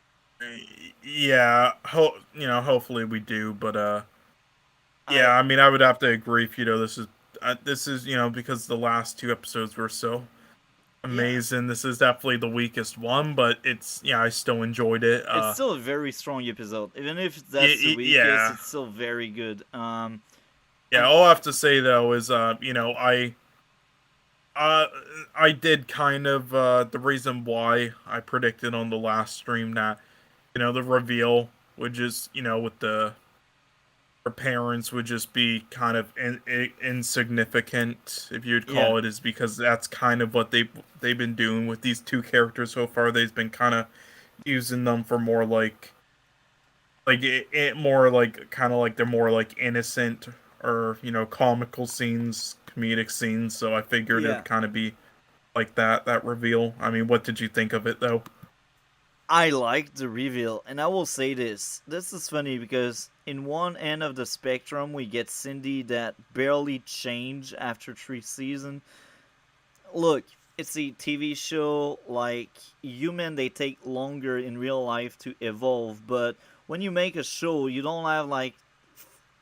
Yeah, hopefully we do, but yeah, I I mean, I would have to agree if this is because the last two episodes were so yeah, amazing. This is definitely the weakest one, but it's yeah, I still enjoyed it. it's still a very strong episode. Even if that's the weakest, Yeah, it's still very good. yeah. Um, All I have to say though is uh I did kind of the reason why I predicted on the last stream that the reveal would just with the her parents would just be kind of insignificant, if you'd yeah, call it, is because that's kind of what they've been doing with these two characters so far. They've been kind of using them for more like more like kind of like they're more like innocent or comical scenes, comedic scenes. So I figured it yeah. would kind of be like that reveal. I mean, what did you think of it though? I like the reveal, and I will say this. This is funny because in one end of the spectrum, we get Cindy that barely change after 3 seasons. Look, it's a TV show. Like human, they take longer in real life to evolve. But when you make a show, you don't have like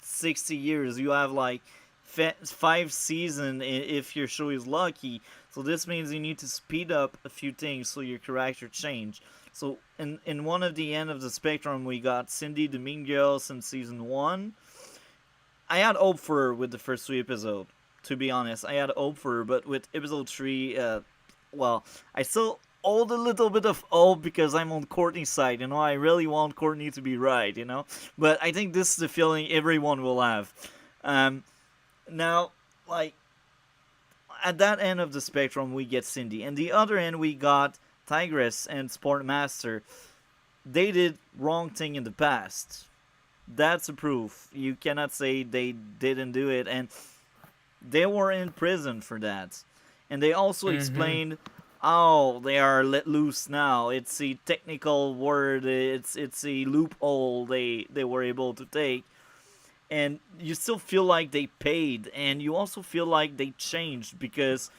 60 years. You have like 5 seasons if your show is lucky. So this means you need to speed up a few things so your character change. So in one of the end of the spectrum, we got Cindy the Mean Girl since season 1. I had hope for her with the first 3 episodes. To be honest, I had hope for her, but with episode 3, well, I still hold a little bit of hope because I'm on Courtney's side. I really want Courtney to be right. But I think this is the feeling everyone will have. Um, Now, like at that end of the spectrum, we get Cindy, and the other end we got Tigress and Sportmaster. They did wrong thing in the past. That's a proof. You cannot say they didn't do it, and they were in prison for that. And they also Mm-hmm. explained how they are let loose now. It's a technical word. It's a loophole they were able to take, and you still feel like they paid, and you also feel like they changed because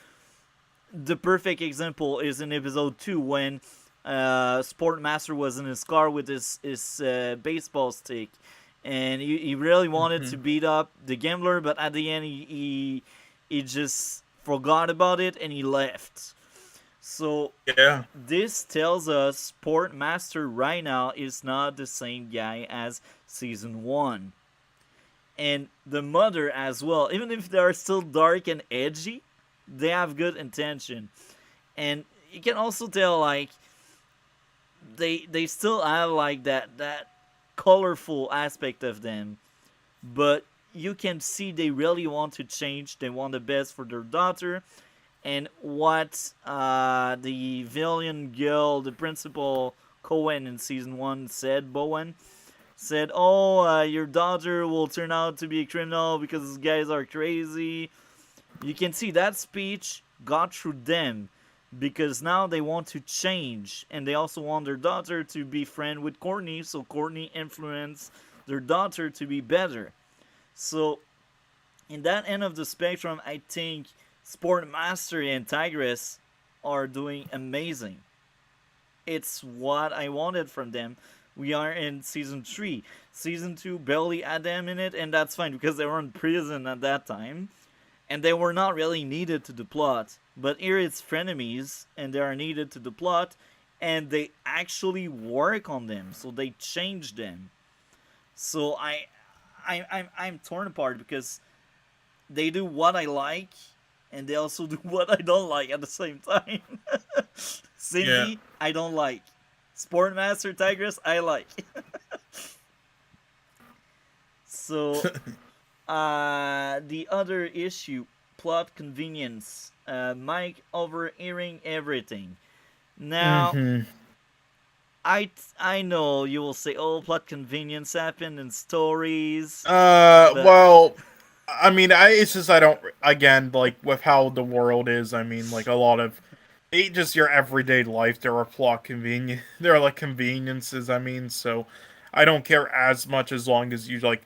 the perfect example is in episode 2 when Sportmaster was in his car with his baseball stick, and he really wanted Mm-hmm. to beat up the gambler, but at the end he just forgot about it and he left. So Yeah. this tells us Sportmaster right now is not the same guy as season 1. And the mother as well, even if they are still dark and edgy, they have good intention. And you can also tell like they still have like that colorful aspect of them, but you can see they really want to change. They want the best for their daughter. And what the villain girl, the principal Cohen in season 1 said, Bowen said, "Oh, your daughter will turn out to be a criminal because these guys are crazy." You can see that speech got through them because now they want to change, and they also want their daughter to be friend with Courtney, so Courtney influenced their daughter to be better. So in that end of the spectrum, I think Sportmaster and Tigress are doing amazing. It's what I wanted from them. We are in season 3. Season 2 barely had them in it, and that's fine because they were in prison at that time. And they were not really needed to the plot. But here it's frenemies, and they are needed to the plot, and they actually work on them, so they change them. So I'm torn apart because they do what I like, and they also do what I don't like at the same time. Yeah. Cindy, I don't like. Sportmaster Tigress, I like. So, the other issue, plot convenience. Mike overhearing everything. Now, Hmm. I know you will say, "Oh, plot convenience happened in stories," but Well, I mean, it's just I don't. Again, like with how the world is, I mean, like a lot of just your everyday life, there are plot convenient. There are like conveniences. I mean, so I don't care as much as long as you like,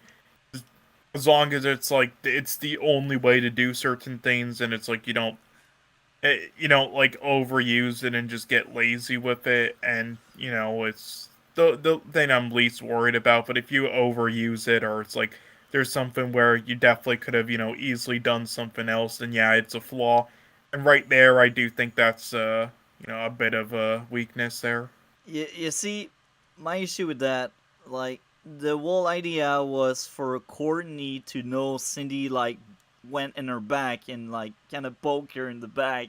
as long as it's like it's the only way to do certain things, and it's like you don't like overuse it and just get lazy with it, and it's the thing I'm least worried about. But if you overuse it, or it's like there's something where you definitely could have easily done something else, then yeah, it's a flaw. And right there, I do think that's a bit of a weakness there. you see, my issue with that, like, the whole idea was for Courtney to know Cindy, like, went in her back and, like, kind of poke her in the back.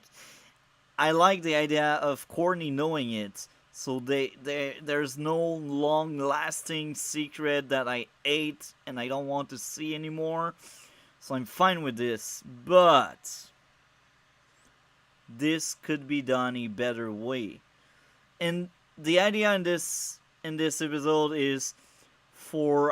I like the idea of Courtney knowing it. So there's no long lasting secret that I ate and I don't want to see anymore. So I'm fine with this. But this could be done a better way. And the idea in this episode is for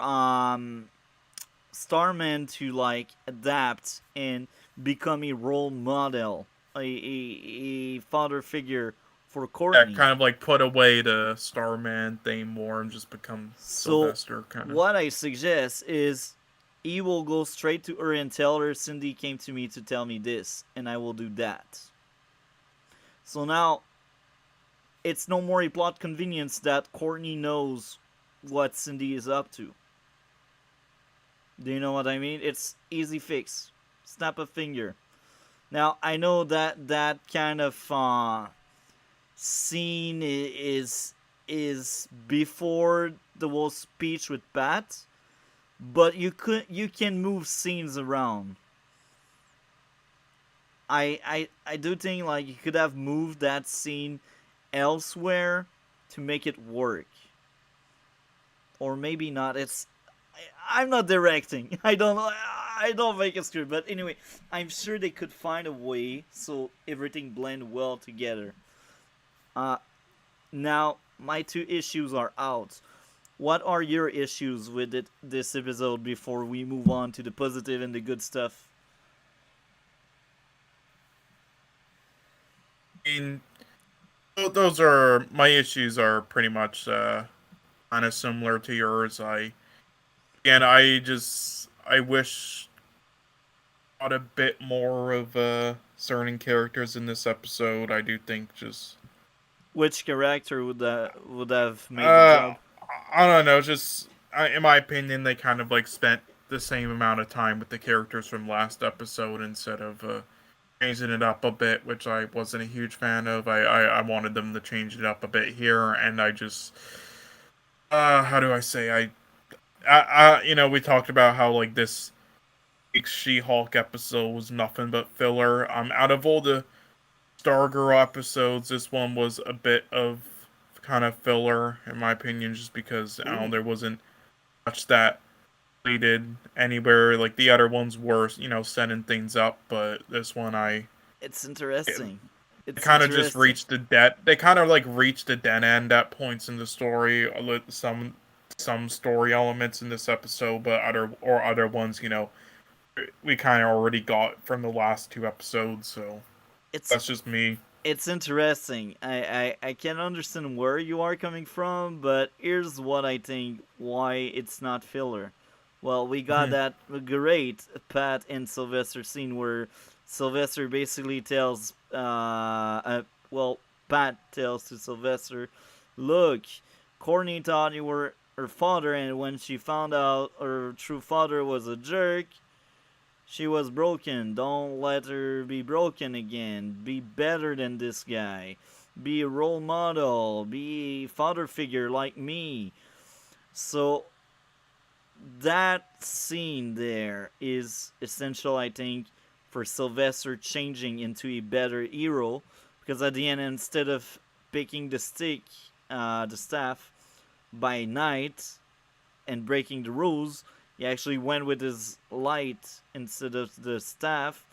Starman to, like, adapt and become a role model, a father figure for Yeah, Courtney. kind of like put away the Starman thing more and just become So Sylvester kind of. what I suggest is he will go straight to her and tell her Cindy came to me to tell me this, and I will do that. So now it's no more a plot convenience that Courtney knows what Cindy is up to. Do you know what I mean? It's easy fix. Snap a finger. Now I know that that kind of scene is before the whole speech with Pat, but you can move scenes around. I do think, like, you could have moved that scene elsewhere to make it work, or maybe not. I'm not directing. I don't make a script, but anyway, I'm sure they could find a way so everything blend well together. Uh, Now my two issues are out. What are your issues with this episode before we move on to the positive and the good stuff? I mean, those are my issues are pretty much kind of similar to yours. I wish got a bit more of certain characters in this episode. I do think just Which character would have made the uh job? I don't know, just in my opinion, they kind of like spent the same amount of time with the characters from last episode instead of changing it up a bit, which I wasn't a huge fan of. I wanted them to change it up a bit here, and I just how do I say we talked about how like this week's She-Hulk episode was nothing but filler. Out of all the Stargirl episodes, this one was a bit of kind of filler in my opinion, just because Ooh, there wasn't much that leaded anywhere. Like the other ones were, setting things up, but this one it's it, interesting. it It's kind of just interesting. reached the dead. They kind of like reached a dead end at points in the story. Some story elements in this episode, but other ones, we kind of already got from the last two episodes. So It's that's just me. it's interesting. I can understand where you are coming from, but here's what I think why it's not filler. Well, we got Mhm. that great Pat and Sylvester scene where Sylvester basically tells, well, Pat tells to Sylvester, look, Courtney thought you were her father, and when she found out her true father was a jerk, she was broken. Don't let her be broken again. Be better than this guy. Be a role model. Be a father figure like me. So that scene there is essential, I think, for Sylvester changing into a better hero, because at the end, instead of picking the staff by night and breaking the rules, he actually went with his light instead of the staff,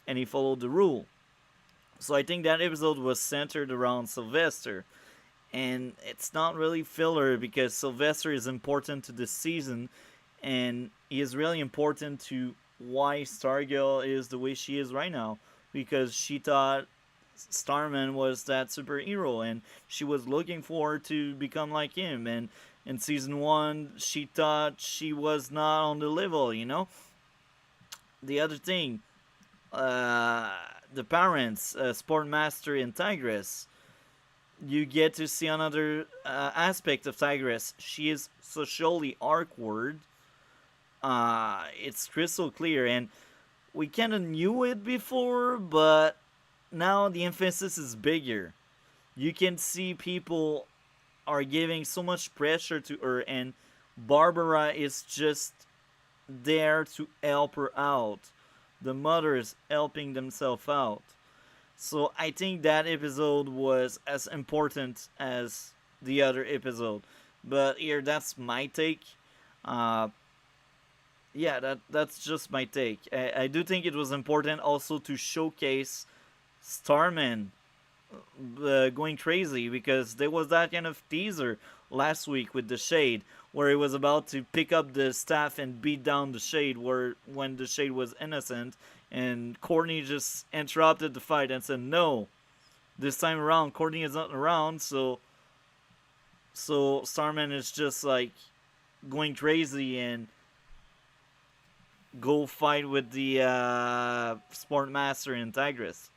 and he followed the rule. So I think that episode was centered around Sylvester, and it's not really filler because Sylvester is important to this season, and he is really important to why Stargirl is the way she is right now, because she thought Starman was that superhero and she was looking forward to become like him, and in season 1 she thought she was not on the level. The other thing, uh, the parents, Sportmaster and Tigress, you get to see another aspect of Tigress. She is socially awkward. It's crystal clear, and we kind of knew it before, but now the emphasis is bigger. You can see people are giving so much pressure to her, and Barbara is just there to help her out. The mothers helping themselves out. So I think that episode was as important as the other episode. But here, that's my take. Uh, yeah, that's just my take. I do think it was important also to showcase Starman going crazy, because there was that kind of teaser last week with the Shade where he was about to pick up the staff and beat down the Shade when the Shade was innocent, and Courtney just interrupted the fight and said no. This time around Courtney is not around, so Starman is just like going crazy and go fight with the Sportmaster and Tigress.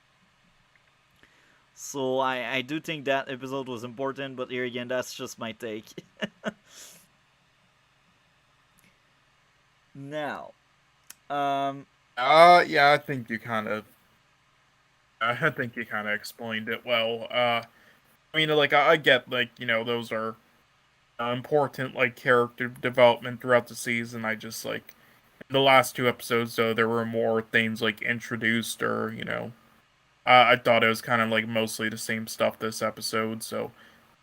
So I do think that episode was important, but here again, that's just my take. Now, um, Yeah, I think you kind of explained it well. I mean, like I get like those are important like character development throughout the season. I just like in the last two episodes though there were more things like introduced or I thought it was kind of like mostly the same stuff this episode. So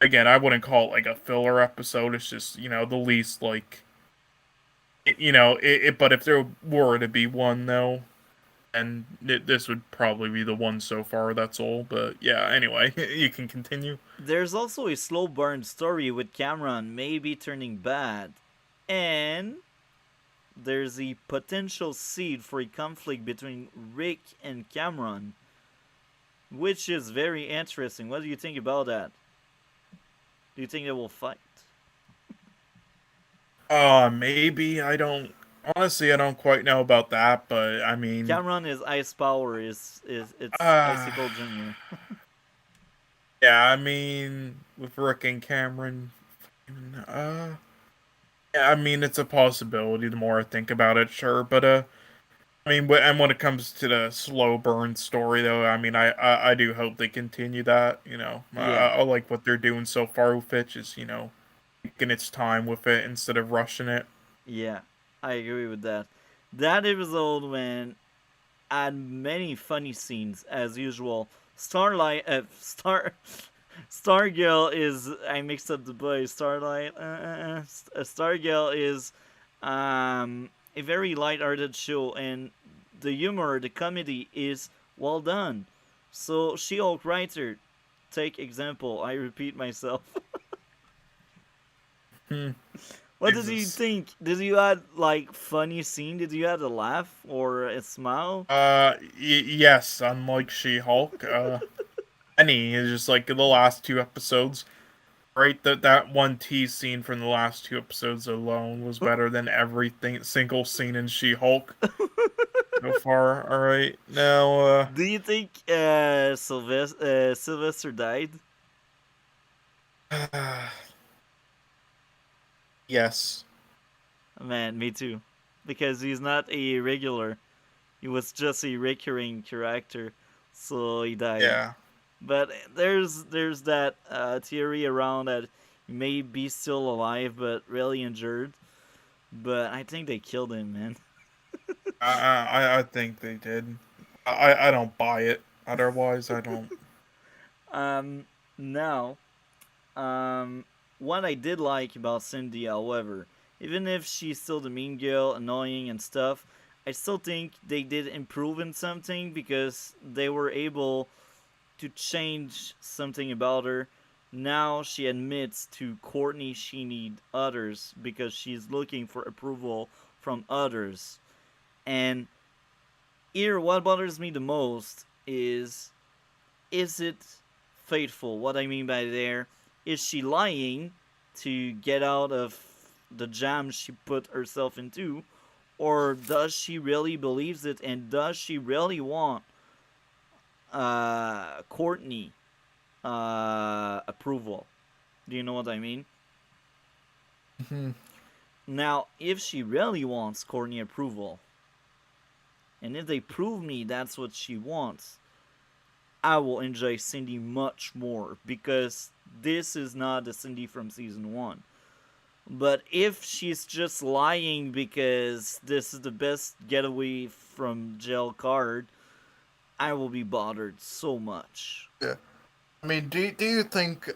again, I wouldn't call it like a filler episode. It's just the least like but if there were to be one though, and this would probably be the one so far. That's all. But yeah, anyway, you can continue. there's also a slow burn story with Cameron maybe turning bad, and there's a potential seed for a conflict between Rick and Cameron, which is very interesting. What do you think about that? Do you think they will fight? Maybe I don't. Honestly, I don't quite know about that, but I mean, Cameron is ice power, is it's uh, Icicle Junior. yeah, I mean, with Rick and Cameron, uh, yeah, I mean, it's a possibility. The more I think about it, sure, but I mean, and when it comes to the slow burn story, though, I mean, I do hope they continue that. Yeah, I like what they're doing so far with it, just taking its time with it instead of rushing it. yeah, I agree with that. That episode when had many funny scenes as usual. Stargirl is, I mixed up the boys. Stargirl is a very light-hearted show, and the humor, the comedy is well done. So She-Hulk writer, take example. I repeat myself. Hmm. What did you Jesus. think? Did you add like funny scene? Did you add a laugh or a smile? Yes, unlike She-Hulk, Penny is just like the last two episodes. Right, that one tease scene from the last two episodes alone was better than everything single scene in She-Hulk so far. All right, now, Do you think Sylvester died? yes, Man, me too. Because he's not a regular. He was just a recurring character, so he died. yeah. But there's that theory around that he may be still alive but really injured. But I think they killed him, man. I think they did. I don't buy it. Otherwise, I don't. Um, now, um, what I did like about Cindy, however, even if she's still the mean girl, annoying and stuff, I still think they did improve in something because they were able to change something about her. Now she admits to Courtney she needs others because she's looking for approval from others. And here, what bothers me the most is it faithful? What I mean by there is she lying to get out of the jam she put herself into, or does she really believes it and does she really want Courtney approval? Do you know what I mean? Mhm. Now, if she really wants Courtney approval, and if they prove me that's what she wants, I will enjoy Cindy much more because this is not the Cindy from season one. But if she's just lying because this is the best getaway from jail card, I will be bothered so much. Yeah. I mean, do you think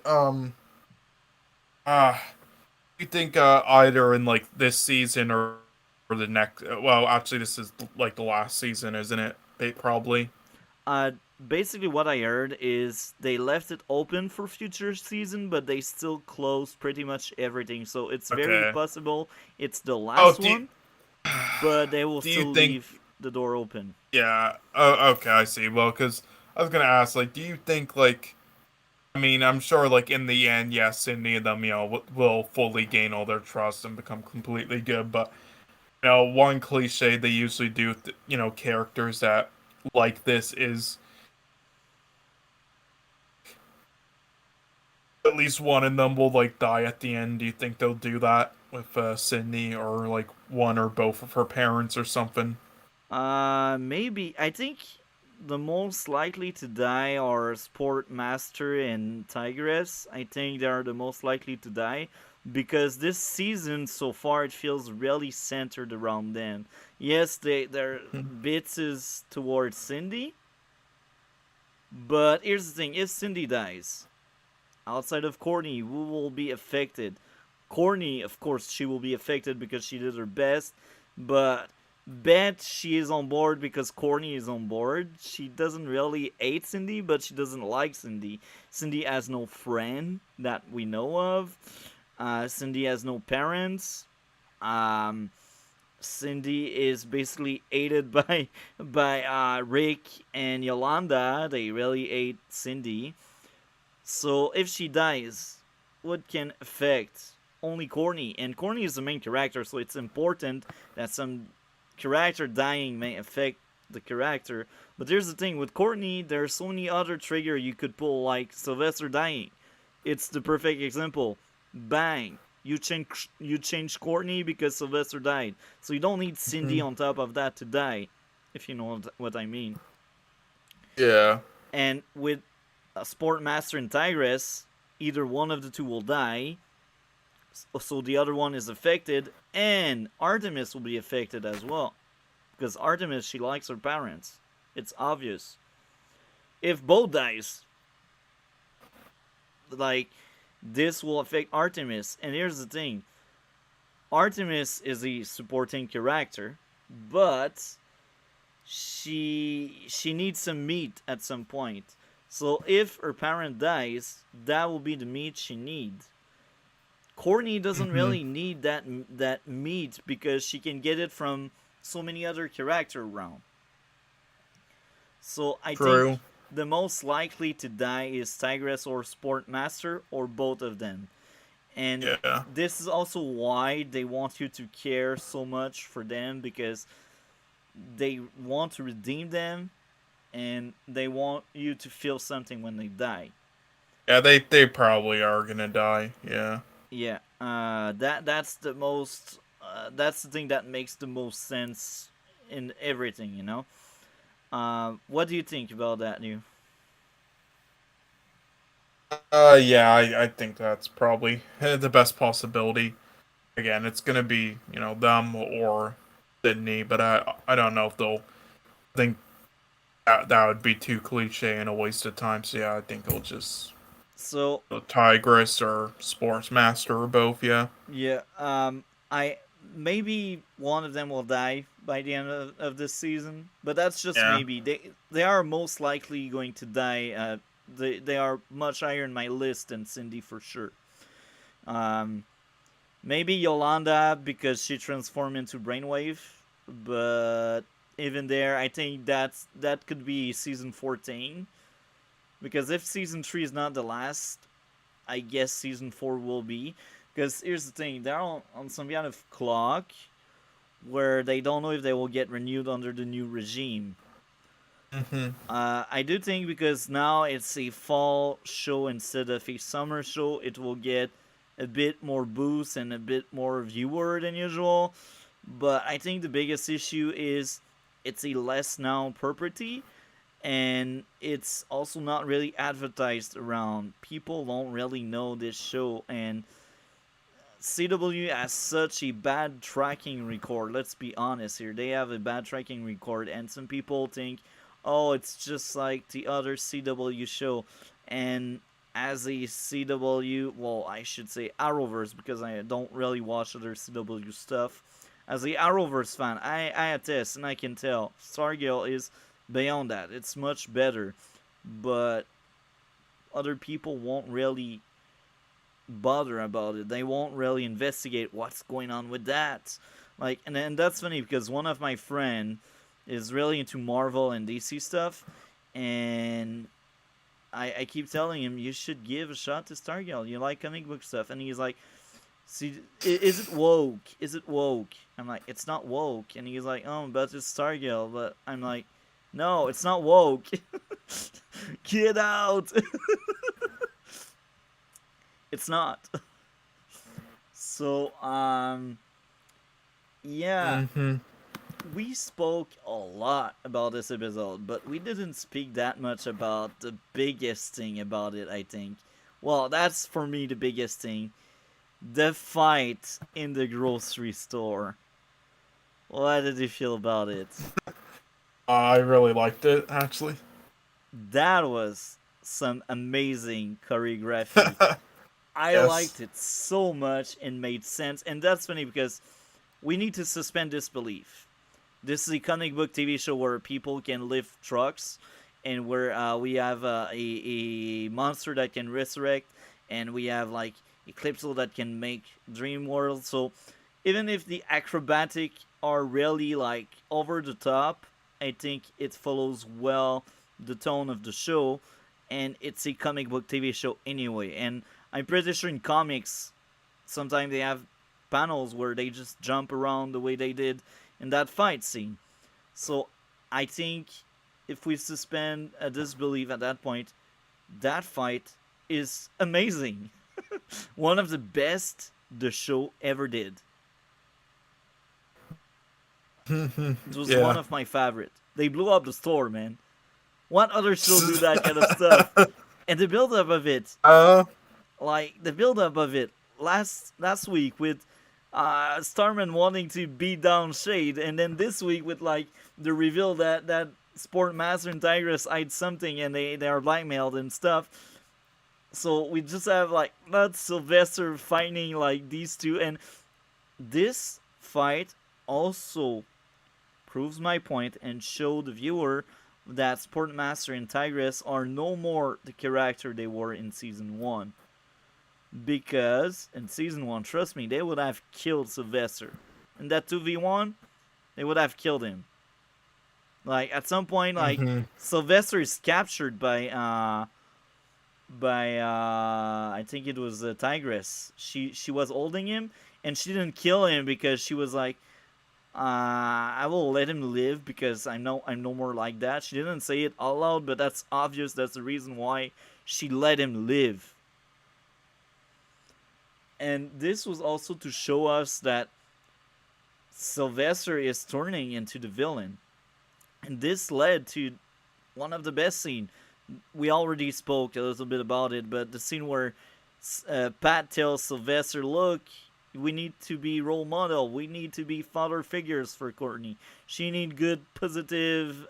uh do you think either in like this season or the next? Well, actually, this is like the last season, isn't it? They probably. Uh, Basically, what I heard is they left it open for future season, but they still closed pretty much everything. So it's very Okay. possible it's the Oh, last one, but they will do you still think? leave the door open. Yeah. Oh, okay. I see. Well, because I was gonna ask, like, do you think like? I mean, I'm sure, like in the end, yes, Cindy and them, will fully gain all their trust and become completely good. But one cliche they usually do, with, characters that like this is at least one of them will like die at the end. Do you think they'll do that with Sydney or like one or both of her parents or something? Maybe I think the most likely to die are Sport Master and Tigress. I think they are the most likely to die because this season so far it feels really centered around them. Yes, their bits is towards Cindy, but here's the thing: if Cindy dies, outside of Courtney, who will be affected? Courtney, of course, she will be affected because she did her best, but Bet she is on board because Courtney is on board. She doesn't really hate Cindy, but she doesn't like Cindy. Cindy has no friend that we know of. Cindy has no parents. Um, Cindy is basically aided by Rick and Yolanda. They really hate Cindy. So if she dies, what can affect only Courtney? And Courtney is the main character, so it's important that some character dying may affect the character. But here's the thing with Courtney, there's so many other trigger you could pull, like Sylvester dying. It's the perfect example. Bang. You change Courtney because Sylvester died. So you don't need Cindy Mhm. on top of that to die, if you know what I mean. Yeah. And with a Sport Master and Tigress, either one of the two will die, so the other one is affected, and Artemis will be affected as well. Because Artemis, she likes her parents. It's obvious. If both dies, like, this will affect Artemis. And here's the thing Artemis is a supporting character, but she needs some meat at some point. So if her parent dies, that will be the meat she needs. Courtney doesn't Hmm. really need that meat because she can get it from so many other characters around. So I think True. the most likely to die is Tigress or Sportmaster or both of them. And Yeah. this is also why they want you to care so much for them because they want to redeem them and they want you to feel something when they die. Yeah, they probably are gonna die. Yeah. Yeah, that's the most. That's the thing that makes the most sense in everything. What do you think about that, new? Yeah, I think that's probably the best possibility. Again, it's gonna be, them or Sydney, but I don't know if they'll think. that would be too cliche and a waste of time. So yeah, I think I'll just So Tigress or Sportsmaster or both. Yeah. yeah, I maybe one of them will die by the end of this season, but that's just Yeah. maybe. They are most likely going to die. They are much higher in my list than Cindy for sure. Um, Maybe Yolanda because she transformed into Brainwave, but even there, I think that could be season 14. Because if season 3 is not the last, I guess season 4 will be. Because here's the thing, they're on some kind of clock where they don't know if they will get renewed under the new regime. Hmm. I do think because now it's a fall show instead of a summer show, it will get a bit more boost and a bit more viewer than usual. But I think the biggest issue is it's a less known property and it's also not really advertised around. People don't really know this show, and CW has such a bad tracking record. Let's be honest here. They have a bad tracking record, and some people think, oh, it's just like the other CW show. And as a CW, well, I should say Arrowverse, because I don't really watch other CW stuff. As a Arrowverse fan, I attest and I can tell Stargirl is beyond that. It's much better, but other people won't really bother about it. They won't really investigate what's going on with that. Like, and that's funny because one of my friend is really into Marvel and DC stuff, and I keep telling him you should give a shot to Stargirl. You like comic book stuff, and he's like, "See, is it woke? Is it woke?" I'm like, "It's not woke," and he's like, "Oh, but it's Stargirl." But I'm like, "No, it's not woke. Get out." It's not. So, yeah, Hmm. we spoke a lot about this episode, but we didn't speak that much about the biggest thing about it, I think. Well, that's for me the biggest thing. The fight in the grocery store. What did you feel about it? I really liked it actually. That was some amazing choreography. I Yes. liked it so much and made sense. And that's funny because we need to suspend disbelief. This is a comic book TV show where people can lift trucks, and where we have a monster that can resurrect, and we have like Eclipso that can make dream worlds. So even if the acrobatic are really like over the top, I think it follows well the tone of the show, and it's a comic book TV show anyway. And I'm pretty sure in comics, sometimes they have panels where they just jump around the way they did in that fight scene. So I think if we suspend a disbelief at that point, that fight is amazing. One of the best the show ever did. It was one Yeah. of my favorite. They blew up the store, man. What other show do that kind of stuff? And the build up of it, uh. like the build up of it last week with Starman wanting to beat down Shade, and then this week with like the reveal that Sport Master and Tigress hide something and they are blackmailed and stuff. So we just have like not Sylvester fighting like these two, and this fight also proves my point and show the viewer that Sportmaster and Tigress are no more the character they were in season 1. Because in season 1, trust me, they would have killed Sylvester. In that 2v1, they would have killed him. Like at some point, like Hmm. Sylvester is captured by I think it was Tigress. She was holding him, and she didn't kill him because she was like, I will let him live because I'm no more like that. She didn't say it out loud, but that's obvious. That's the reason why she let him live. And this was also to show us that Sylvester is turning into the villain. And this led to one of the best scenes. We already spoke a little bit about it, but the scene where Pat tells Sylvester, "Look, We need to be role model. We need to be father figures for Courtney. She need good positive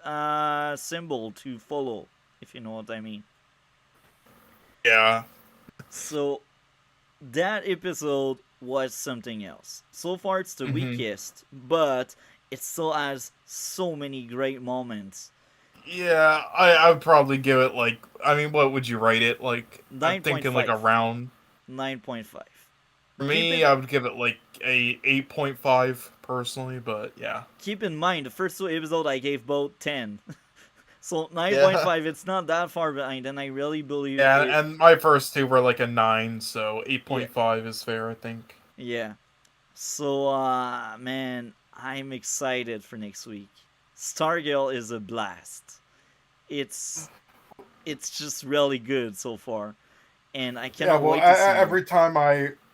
symbol to follow, if you know what I mean. Yeah. So that episode was something else. So far, it's the Hmm. weakest, but it still has so many great moments. Yeah, I would probably give it like, I mean, what would you rate it? Like, I'm thinking like 9.5. around. 9.5. For Keep me, in I would give it like a 8.5 personally, but yeah. keep in mind the first two episodes I gave both 10. So Yeah. 9.5, it's not that far behind, and I really believe Yeah, it. and my first two were like a 9, so Yeah, 8.5 is fair, I think. yeah. So, man, I'm excited for next week. Stargirl is a blast. It's it's just really good so far, and I Yeah, cannot well, wait to see more.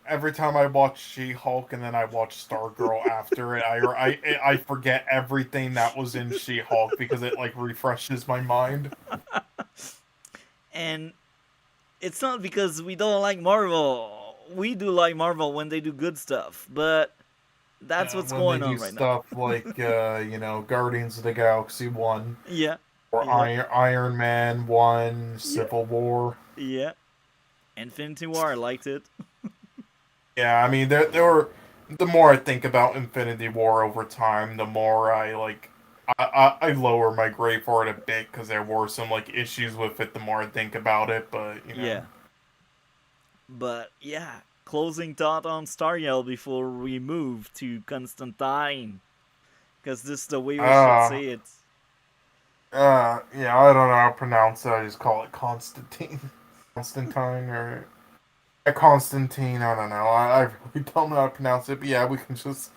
every time I watch She-Hulk and then I watch Stargirl after it, I forget everything that was in She-Hulk because it like refreshes my mind. And it's not because we don't like Marvel. We do like Marvel when they do good stuff, but that's Yeah, what's when they going do on right now. stuff like Guardians of the Galaxy 1 Yeah, or yeah, Iron Man 1, yeah, Civil War. yeah. Infinity War, I liked it. Yeah, I mean there were the more I think about Infinity War over time, the more I like I lower my grade for it a bit because there were some like issues with it the more I think about it, but you know. Yeah, but yeah. Closing thought on Stargirl before we move to Constantine, because this is the way we should Uh say it. yeah, I don't know how to pronounce it. I just call it Constantine. Constantine or Constantine, I don't know. I really don't know how to pronounce it, but yeah, we can just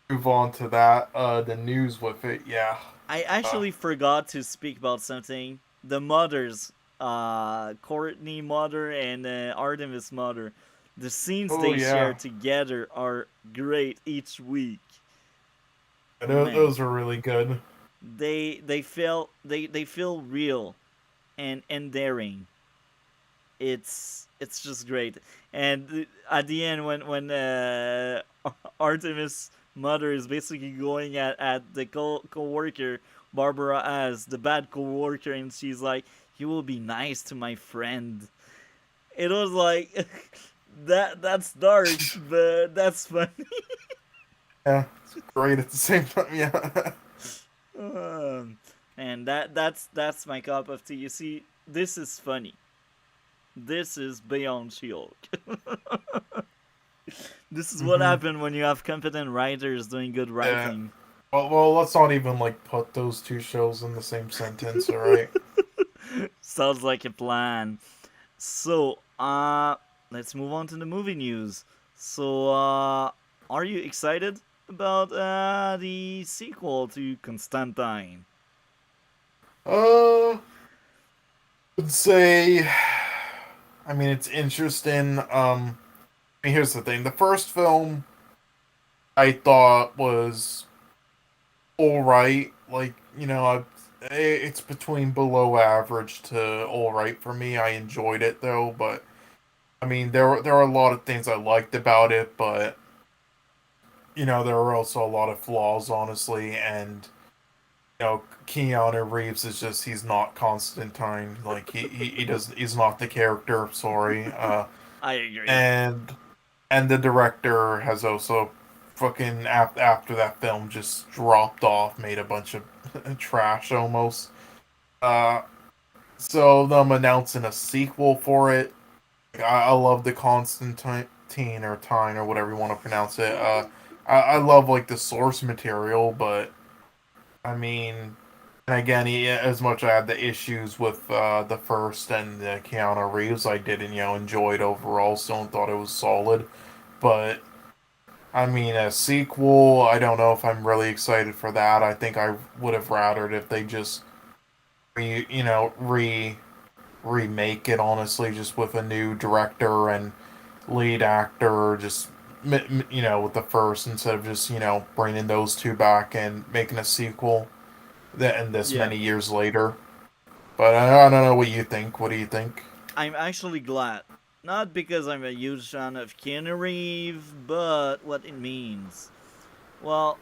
move on to that. The news with it, yeah. I Uh, actually forgot to speak about something. The mothers, Courtney mother and Artemis mother, the scenes oh they share yeah. together are great each week. Man, Those were really good. they feel real and endearing. It's just great. And at the end, when Artemis mother is basically going at the co-worker Barbara as the bad co-worker, and she's like, "You will be nice to my friend." It was like that's dark, but that's funny. Yeah, it's great at the same time. Yeah. And that's my cup of tea. You see, this is funny. This is beyond She-Hulk. This is what Hmm. happened when you have competent writers doing good Yeah. writing. Let's not even like put those two shows in the same sentence. All right. Sounds like a plan. So, let's move on to the movie news. So, are you excited about the sequel to Constantine? Would say. I mean, it's interesting. I mean, here's the thing: the first film I thought was all right. Like, it's between below average to all right for me. I enjoyed it though, but I mean, there are a lot of things I liked about it, but there are also a lot of flaws, honestly. And Keanu Reeves is just he's not Constantine. Like he does he's not the character. Sorry. I agree. And the director has also fucking after that film just dropped off, made a bunch of trash almost. Uh, so them announcing a sequel for it. I love the Constantine or Tine or whatever you want to pronounce it. I love like the source material, but I mean, and again, as much as I had the issues with the first and the Keanu Reeves, I did enjoy it overall. Still thought it was solid, but I mean, a sequel, I don't know if I'm really excited for that. I think I would have rathered if they just re, you know, re remake it honestly, just with a new director and lead actor, just with the first instead of just bringing those two back and making a sequel that and this Yeah, many years later. But I don't know what you think. What do you think? I'm actually glad. Not because I'm a huge fan of Keanu Reeves, but what it means. Well,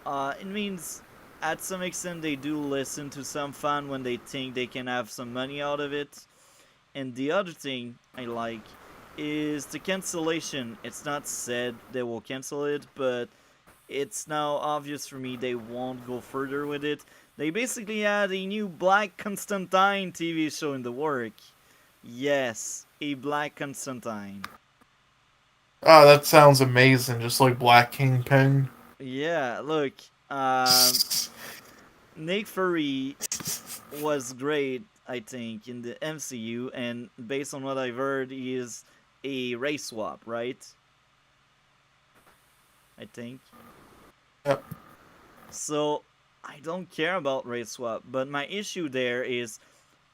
it means at some extent they do listen to some fun when they think they can have some money out of it. And the other thing I like is the cancellation. It's not said they will cancel it, but it's now obvious for me they won't go further with it. They basically had a new Black Constantine TV show in the work. Yes, a Black Constantine. Oh, that sounds amazing, just like Black Kingpin. Yeah, look, um, Nick Fury was great, I think, in the MCU, and based on what I've heard, he is a race swap, right? I think. Yep. So I don't care about race swap, but my issue there is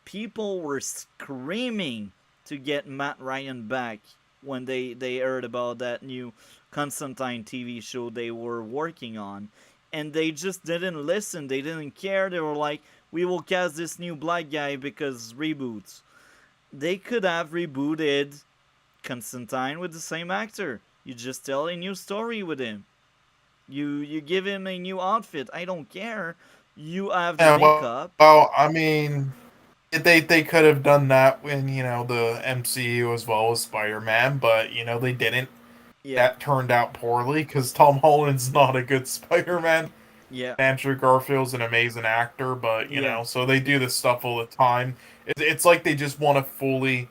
people were screaming to get Matt Ryan back when they heard about that new Constantine TV show they were working on. And they just didn't listen. They didn't care. They were like, we will cast this new black guy because reboots. They could have rebooted Constantine with the same actor. You just tell a new story with him. You give him a new outfit. I don't care. You have the Yeah, makeup. I mean, they could have done that when the MCU as well as Spider-Man, but they didn't. Yeah, That turned out poorly because Tom Holland's not a good Spider-Man. yeah, Andrew Garfield's an amazing actor, but yeah. so they do this stuff all the time. It's like they just want to fully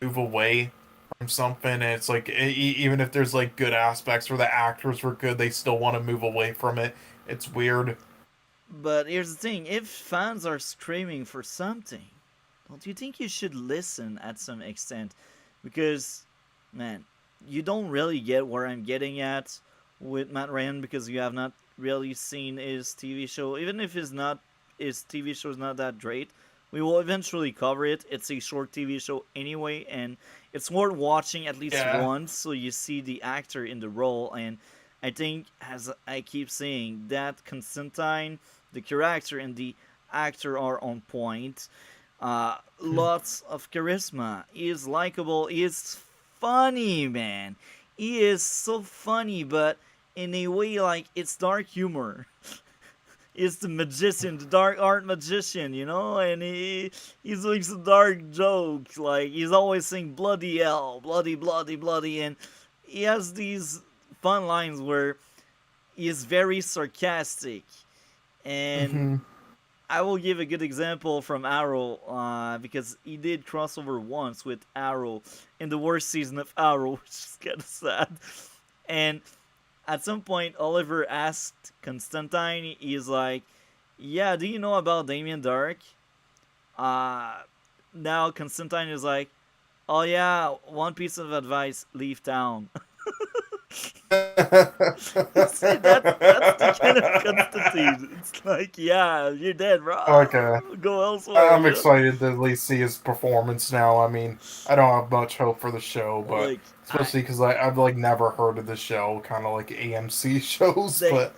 move away from something, and it's like even if there's like good aspects where the actors were good, they still want to move away from it. It's weird. But here's the thing: if fans are screaming for something, don't you think you should listen at some extent? Because, man, you don't really get where I'm getting at with Matt Ryan because you have not really seen his TV show. Even if his TV show is not that great, we will eventually cover it. It's a short TV show anyway, and it's worth watching at least Yeah. once so you see the actor in the role. And I think, as I keep saying, that Constantine, the character and the actor are on point. Lots of charisma. He is likable. He is funny, man. He is so funny, but in a way like it's dark humor. Is the magician, the dark art magician, and he's doing some dark jokes. Like he's always saying bloody hell, bloody, bloody, bloody, and he has these fun lines where he is very sarcastic. And Hmm. I will give a good example from Arrow because he did crossover once with Arrow in the worst season of Arrow, which is kind of sad. And at some point, Oliver asked Constantine, he's like, yeah, do you know about Damien Dark? Uh, Now Constantine is like, oh yeah, one piece of advice, leave town. See, that's the kind of Constantine. It's like, yeah, you're dead, bro. Okay. Go elsewhere, I'm excited to at least see his performance now. I mean, I don't have much hope for the show, but Like, especially because I've like never heard of the show, kind of like AMC shows. they But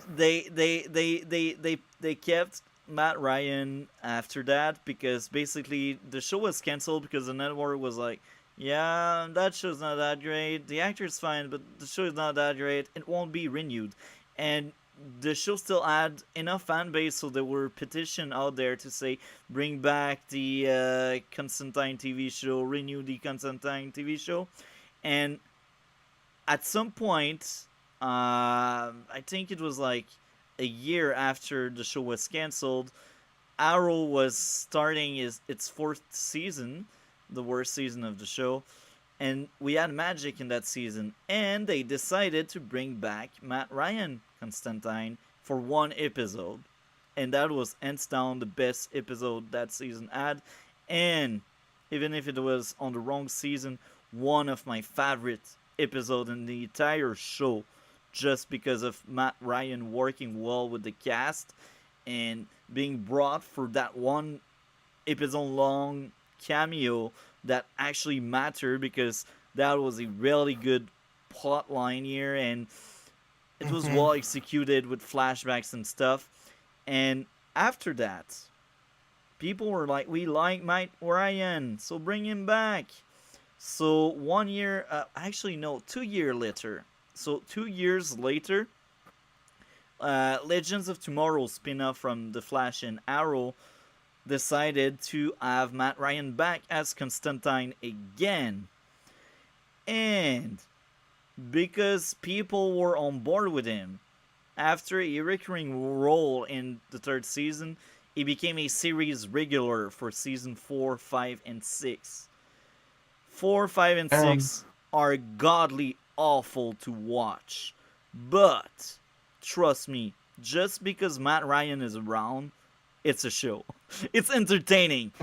they kept Matt Ryan after that because basically the show was canceled because the network was like, yeah, that show's not that great. The actor's fine, but the show is not that great. It won't be renewed, and the show still had enough fan base, so there were petition out there to say bring back the Constantine TV show, renew the Constantine TV show, and at some point, I think it was like a year after the show was canceled, Arrow was starting its fourth season, the worst season of the show, and we had magic in that season, and they decided to bring back Matt Ryan Constantine for one episode, and that was hands down the best episode that season had, and even if it was on the wrong season, one of my favorite episodes in the entire show, just because of Matt Ryan working well with the cast and being brought for that one episode long cameo that actually mattered because that was a really good plot line here and it was Mhm. well executed with flashbacks and stuff. And after that, people were like, we like Matt Ryan, so bring him back. So 1 year, actually no, 2 year later. So 2 years later, Legends of Tomorrow spin-off from The Flash and Arrow decided to have Matt Ryan back as Constantine again. And because people were on board with him, after a recurring role in the third season, he became a series regular for season 4, 5, and 6. 4, 5, and And 6 are godly awful to watch. But, trust me, just because Matt Ryan is around, it's a show. It's entertaining.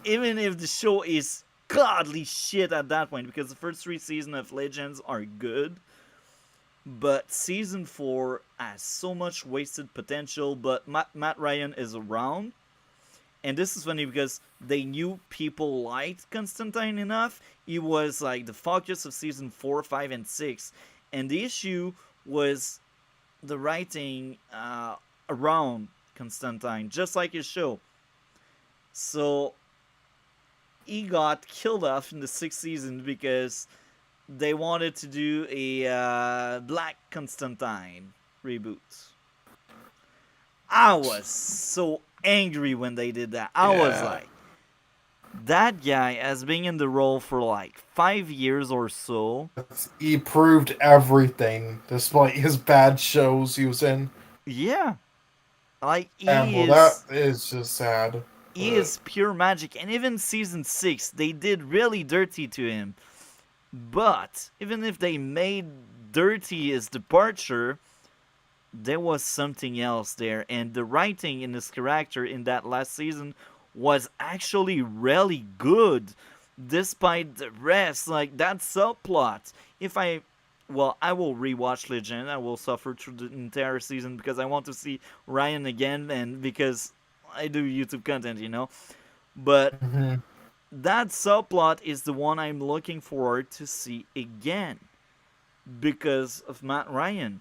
Even if the show is godly shit at that point, because the first 3 seasons of Legends are good, but season 4 has so much wasted potential, but Matt Ryan is around. And this is funny because they knew people liked Constantine enough. He was like the focus of season 4, 5, and 6. And the issue was the writing around Constantine, just like his show. So he got killed off in the 6th season because they wanted to do a Black Constantine reboot. I was so angry when they did that. I was yeah, like, that guy has been in the role for like 5 years or so. he proved everything despite his bad shows he was in. Yeah, like And well, that is just sad. he But is pure magic. And even season 6, they did really dirty to him. But even if they made dirty his departure, there was something else there, and the writing in his character in that last season was actually really good despite the rest, like that subplot. If I Well, I will rewatch Legend. I will suffer through the entire season because I want to see Ryan again, and because I do YouTube content. But mhm. that subplot is the one I'm looking forward to see again because of Matt Ryan.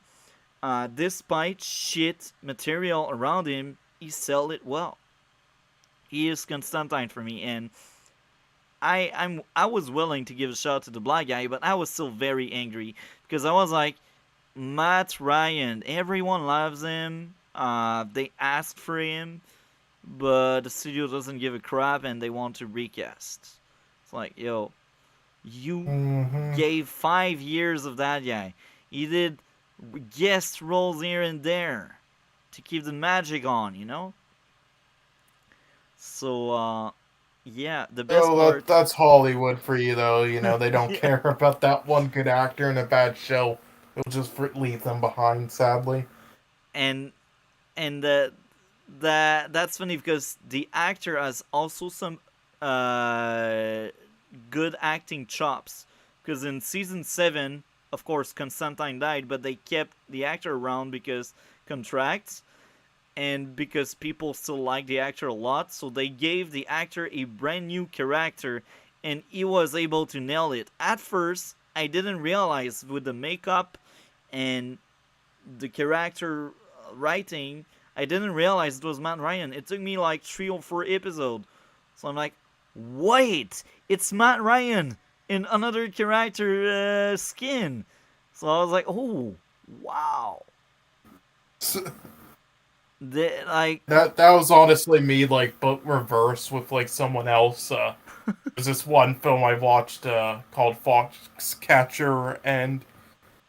Despite shit material around him, he sell it well. He is Constantine for me, and I was willing to give a shot to the black guy, but I was still very angry because I was like, Matt Ryan, everyone loves him. They asked for him, but the studio doesn't give a crap, and they want to recast. It's like, yo, you Mhm. gave 5 years of that guy. He did guest roles here and there to keep the magic on. So, yeah, the best So part, that's Hollywood for you, though. You know they don't yeah, care about that one good actor in a bad show. They'll just leave them behind, sadly. and and that's funny because the actor has also some uh good acting chops. Because in season 7, of course, Constantine died, but they kept the actor around because contracts and because people still like the actor a lot, so they gave the actor a brand new character and he was able to nail it. At first, I didn't realize with the makeup and the character writing, I didn't realize it was Matt Ryan. It took me like 3 or 4 episodes. So I'm like, wait, it's Matt Ryan in another character skin. So I was like, oh, wow. Like, That was honestly me, like, but reverse with like someone else. There's this one film I watched called Foxcatcher, and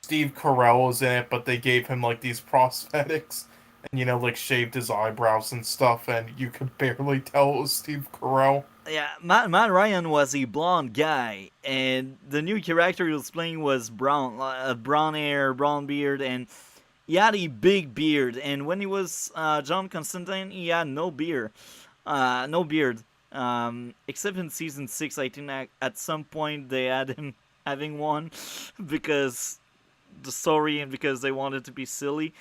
Steve Carell was in it, but they gave him like these prosthetics, and like shaved his eyebrows and stuff, and you could barely tell it was Steve Carell. yeah, Matt Ryan was a blonde guy, and the new character he was playing was brown, brown hair, brown beard, and he had a big beard. And when he was John Constantine, he had no beard, no beard. Except in season 6, I think at some point they had him having one because the story and because they wanted to be silly.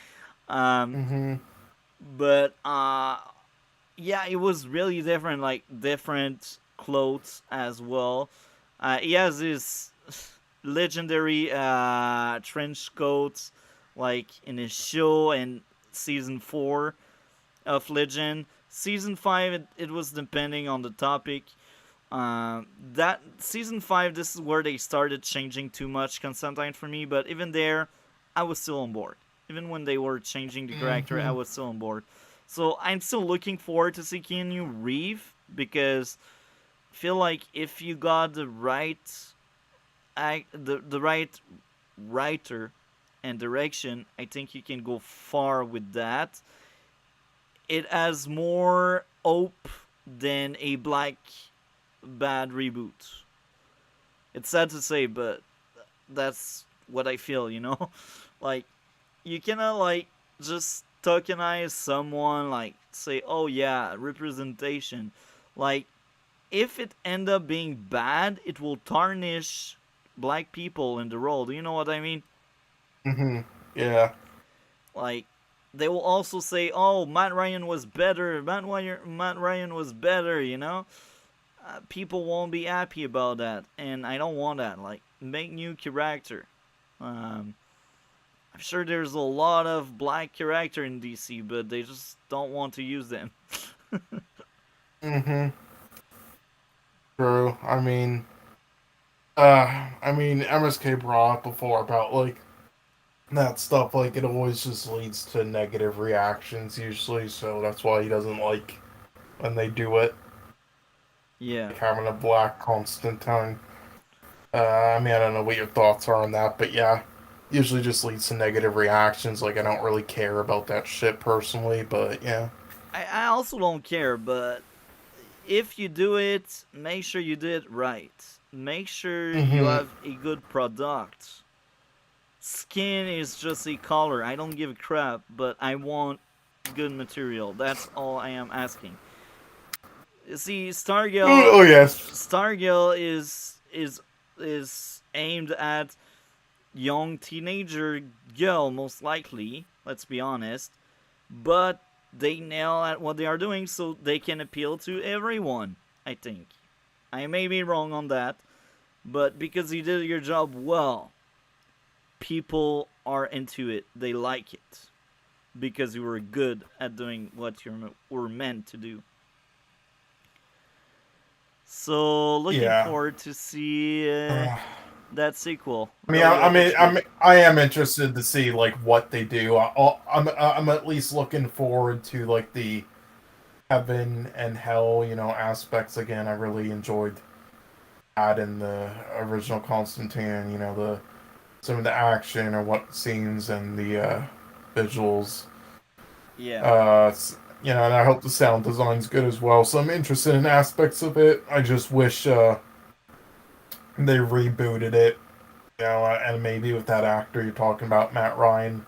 Um, Mm-hmm. but yeah, it was really different, like different clothes as well. He has this legendary trench coat, like in his show and season 4 of Legend. Season 5, it was depending on the topic. That season 5, this is where they started changing too much Constantine for me, but even there, I was still on board. Even when they were changing the character, I Mm-hmm. was still on board. So I'm still looking forward to see Keanu Reeve because I feel like if you got the right the right writer and direction, I think you can go far with that. It has more hope than a black bad reboot. It's sad to say, but that's what I feel, you know? Like, you cannot, like, just tokenize someone, like, say, oh yeah, representation. Like, if it end up being bad, it will tarnish black people in the role. Do you know what I mean? Mm-hmm. Yeah. Like, they will also say, oh, Matt Ryan was better. Matt Ryan was better, you know? People won't be happy about that, and I don't want that. Like, make new character. Um, I'm sure there's a lot of black character in DC, but they just don't want to use them. Mm-hmm. True. MSK brought up before about like that stuff. Like it always just leads to negative reactions usually, so that's why he doesn't like when they do it. Yeah. Like having a black Constantine. I don't know what your thoughts are on that, but yeah, usually just leads to negative reactions. Like I don't really care about that shit personally, but yeah. I also don't care, but if you do it, make sure you do it right. Make sure you Mm-hmm. have a good product. Skin is just a color. I don't give a crap, but I want good material. That's all I am asking. You see, Oh yes. Stargirl is aimed at young teenager girl, most likely. Let's be honest, but they nail at what they are doing, so they can appeal to everyone. I think I may be wrong on that, but because you did your job well, people are into it. They like it because you were good at doing what you were meant to do. So looking Yeah. forward to see that sequel. I mean, Really hope it's good. I am interested to see like what they do. I'm at least looking forward to like the heaven and hell, aspects again. I really enjoyed that in the original Constantine. The some of the action or what scenes and the visuals. Yeah, Uh, and I hope the sound design's good as well. So I'm interested in aspects of it. I just wish they rebooted it. And maybe with that actor you're talking about, Matt Ryan,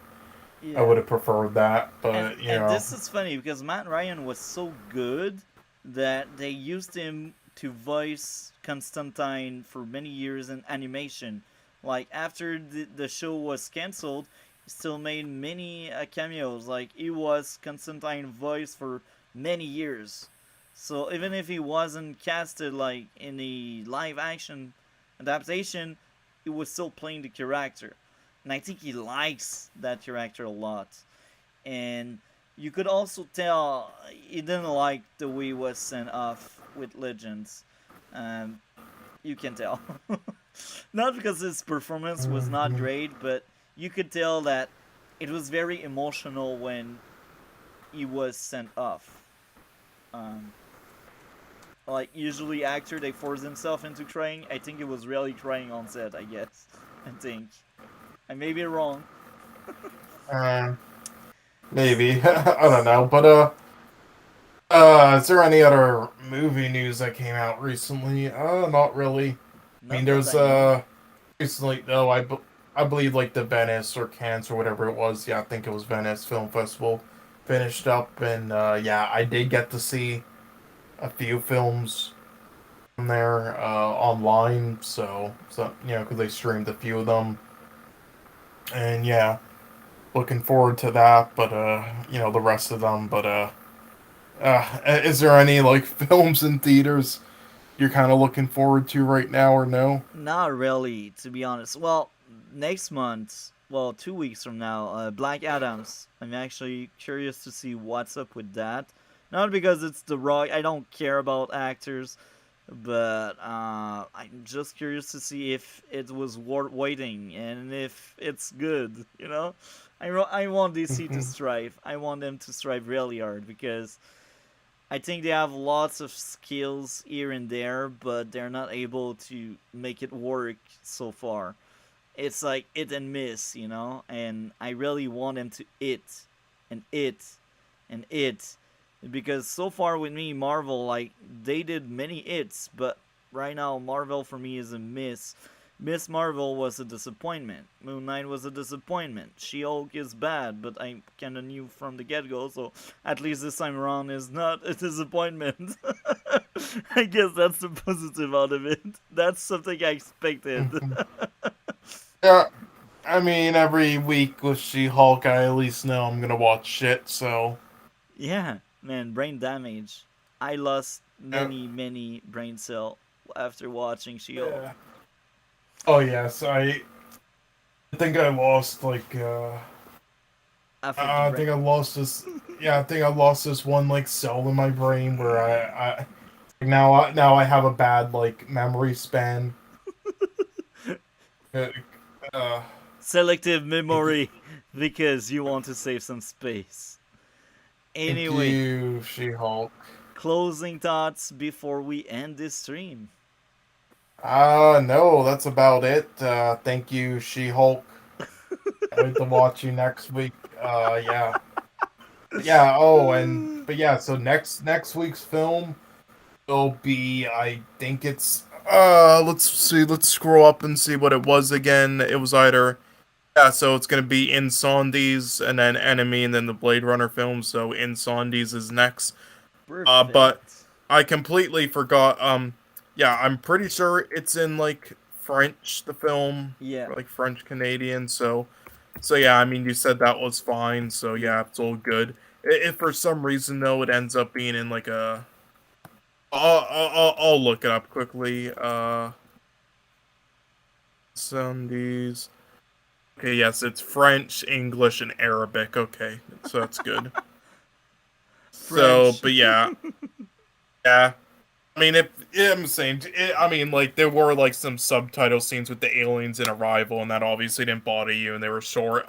I yeah. would have preferred that. And But and this is funny because Matt Ryan was so good that they used him to voice Constantine for many years in animation. Like after the show was canceled, he still made many cameos. Like he was Constantine voice for many years. So even if he wasn't casted like in a live action adaptation, he was still playing the character. And I think he likes that character a lot. And you could also tell he didn't like the way he was sent off with Legends. Um, you can tell. Not because his performance was not Mhm. great, but you could tell that it was very emotional when he was sent off. Um, like usually actor they force themselves into crying. I think he was really crying on set. I guess. I think. I may be wrong. uh, maybe I don't know. But is there any other movie news that came out recently? Not really. I mean, Not that there's I know. recently though. I believe like the Venice or Cannes or whatever it was. Yeah, I think it was Venice Film Festival finished up, and yeah, I did get to see a few films from there online. So because they streamed a few of them, and yeah, looking forward to that. But the rest of them. But is there any like films in theaters you're kind of looking forward to right now, or no? Not really, to be honest. Well, next month, well, 2 weeks from now, Black Adams. I'm actually curious to see what's up with that. Not because it's The Rock. I don't care about actors. but I'm just curious to see if it was worth waiting and if it's good. I want DC to strive. I want them to strive really hard because I think they have lots of skills here and there, but they're not able to make it work so far. It's like hit and miss, and I really want them to hit and hit and hit because so far with me, Marvel, like, they did many hits, but right now Marvel for me is a miss. Miss Marvel was a disappointment. Moon Knight was a disappointment. She-Hulk is bad, but I kind of knew from the get-go, so at least this time around is not a disappointment. I guess that's the positive out of it. That's something I expected. Yeah, I mean, every week with She-Hulk, I at least know I'm gonna watch shit. So Yeah, man, brain damage. I lost yeah, many, many brain cell after watching She-Hulk. yeah. Oh yes, I think I lost Half of the I brain. think I lost this. Yeah, I think I lost this one like cell in my brain where I have a bad like memory span. Uh, uh, Selective memory because you want to save some space. Thank Anyway, you, She-Hulk. closing thoughts before we end this stream. No, that's about it. Thank you, She-Hulk. Can't wait to watch you next week. Yeah. Yeah, oh, but yeah, so next week's film will be, I think it's let's see, let's scroll up and see what it was again. It was either, yeah, so it's gonna be Insondies and then Enemy and then the Blade Runner film, so Insondies is next. But Perfect. I completely forgot, yeah, I'm pretty sure it's in like French, the film, Yeah, or like French Canadian, so yeah, I mean, you said that was fine, so yeah. yeah, it's all good. If for some reason though it ends up being in like a, I'll look it up quickly. Sundays. Okay, yes, it's French, English, and Arabic. Okay, so that's good. So, French. but yeah, yeah. I mean, I'm saying, I mean, like there were like some subtitle scenes with the aliens in Arrival, and that obviously didn't bother you, and they were short.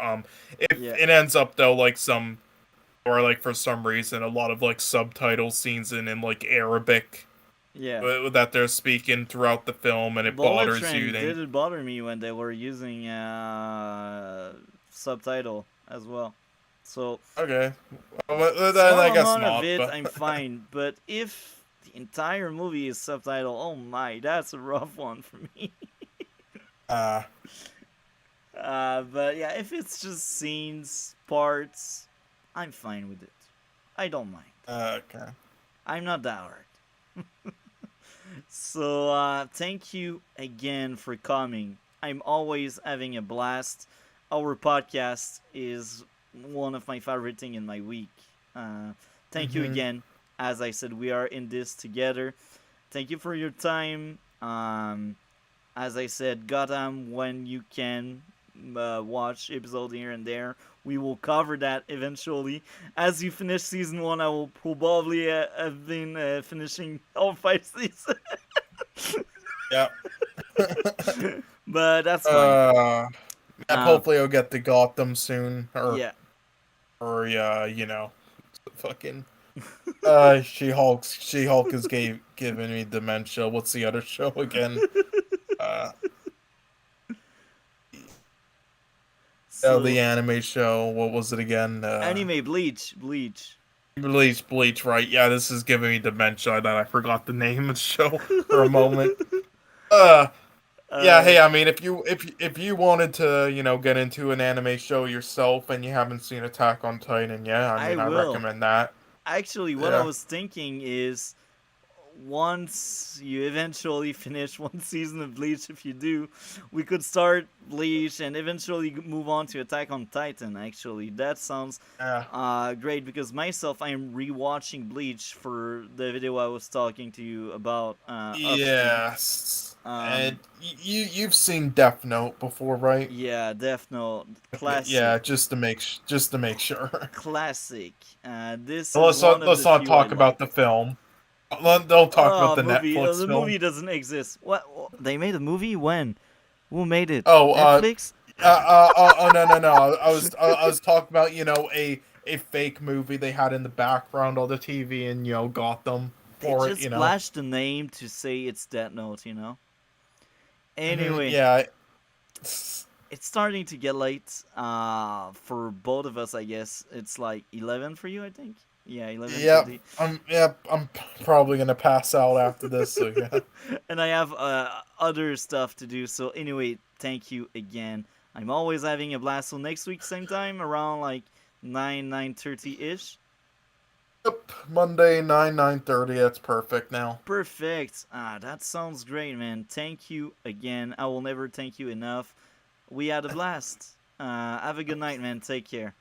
If Yeah, it ends up though, like some or like for some reason a lot of like subtitle scenes in like Arabic yeah. that they're speaking throughout the film and it Bullet bothers you, Train then didn't bother me when they were using subtitle as well. So okay, well, then small I guess amount of not. it, But I'm fine. But if the entire movie is subtitle, oh my, that's a rough one for me. uh, But yeah, if it's just scenes, parts, I'm fine with it. I don't mind. okay, I'm not that hard. So thank you again for coming. I'm always having a blast. Our podcast is one of my favorite thing in my week. Thank you mm-hmm. again. As I said, we are in this together. Thank you for your time. As I said, Gotham when you can watch episode here and there. We will cover that eventually. As you finish season one, I will probably have been finishing all 5 seasons. Yeah. But that's fine. uh, yeah, Uh, hopefully I'll get to Gotham soon, yeah. or you know, fucking She-Hulk is giving me dementia. What's the other show again? Uh, oh, So the anime show. What was it again? anime Bleach. Bleach, right? Yeah, this is giving me dementia. That I forgot the name of the show for a moment. Uh, yeah. uh, Hey, I mean, if you wanted to, get into an anime show yourself and you haven't seen Attack on Titan, yeah, I I mean, I will. recommend that. Actually, what I Yeah. was thinking is once you eventually finish one season of Bleach, if you do, we could start Bleach and eventually move on to Attack on Titan. Actually, that sounds Yeah. great because myself, I am rewatching Bleach for the video I was talking to you about off stream. Yes. Um, And you've seen Death Note before, right? yeah, Death Note, classic, Yeah, just to make sure. classic. This is Let's one not of the let's not few I talk about like. the film. Don't talk about Oh, the movie. Netflix The film. movie doesn't exist. What? They made a movie? When? Who made it? Oh, Netflix? no. I was talking about, a fake movie they had in the background on the TV, and got them They for just it. splashed the name to say it's Death Note. Anyway, Yeah. it's starting to get late. For both of us, I guess it's like 11 for you. I think. Yeah, Yep. 11:30. I'm probably gonna pass out after this. So yeah. And I have other stuff to do. So anyway, thank you again. I'm always having a blast. So next week, same time, around like 9:30 ish. Yep. Monday 9:30. That's perfect now. Perfect. That sounds great, man. Thank you again. I will never thank you enough. We had a blast. Have a good night, man. Take care.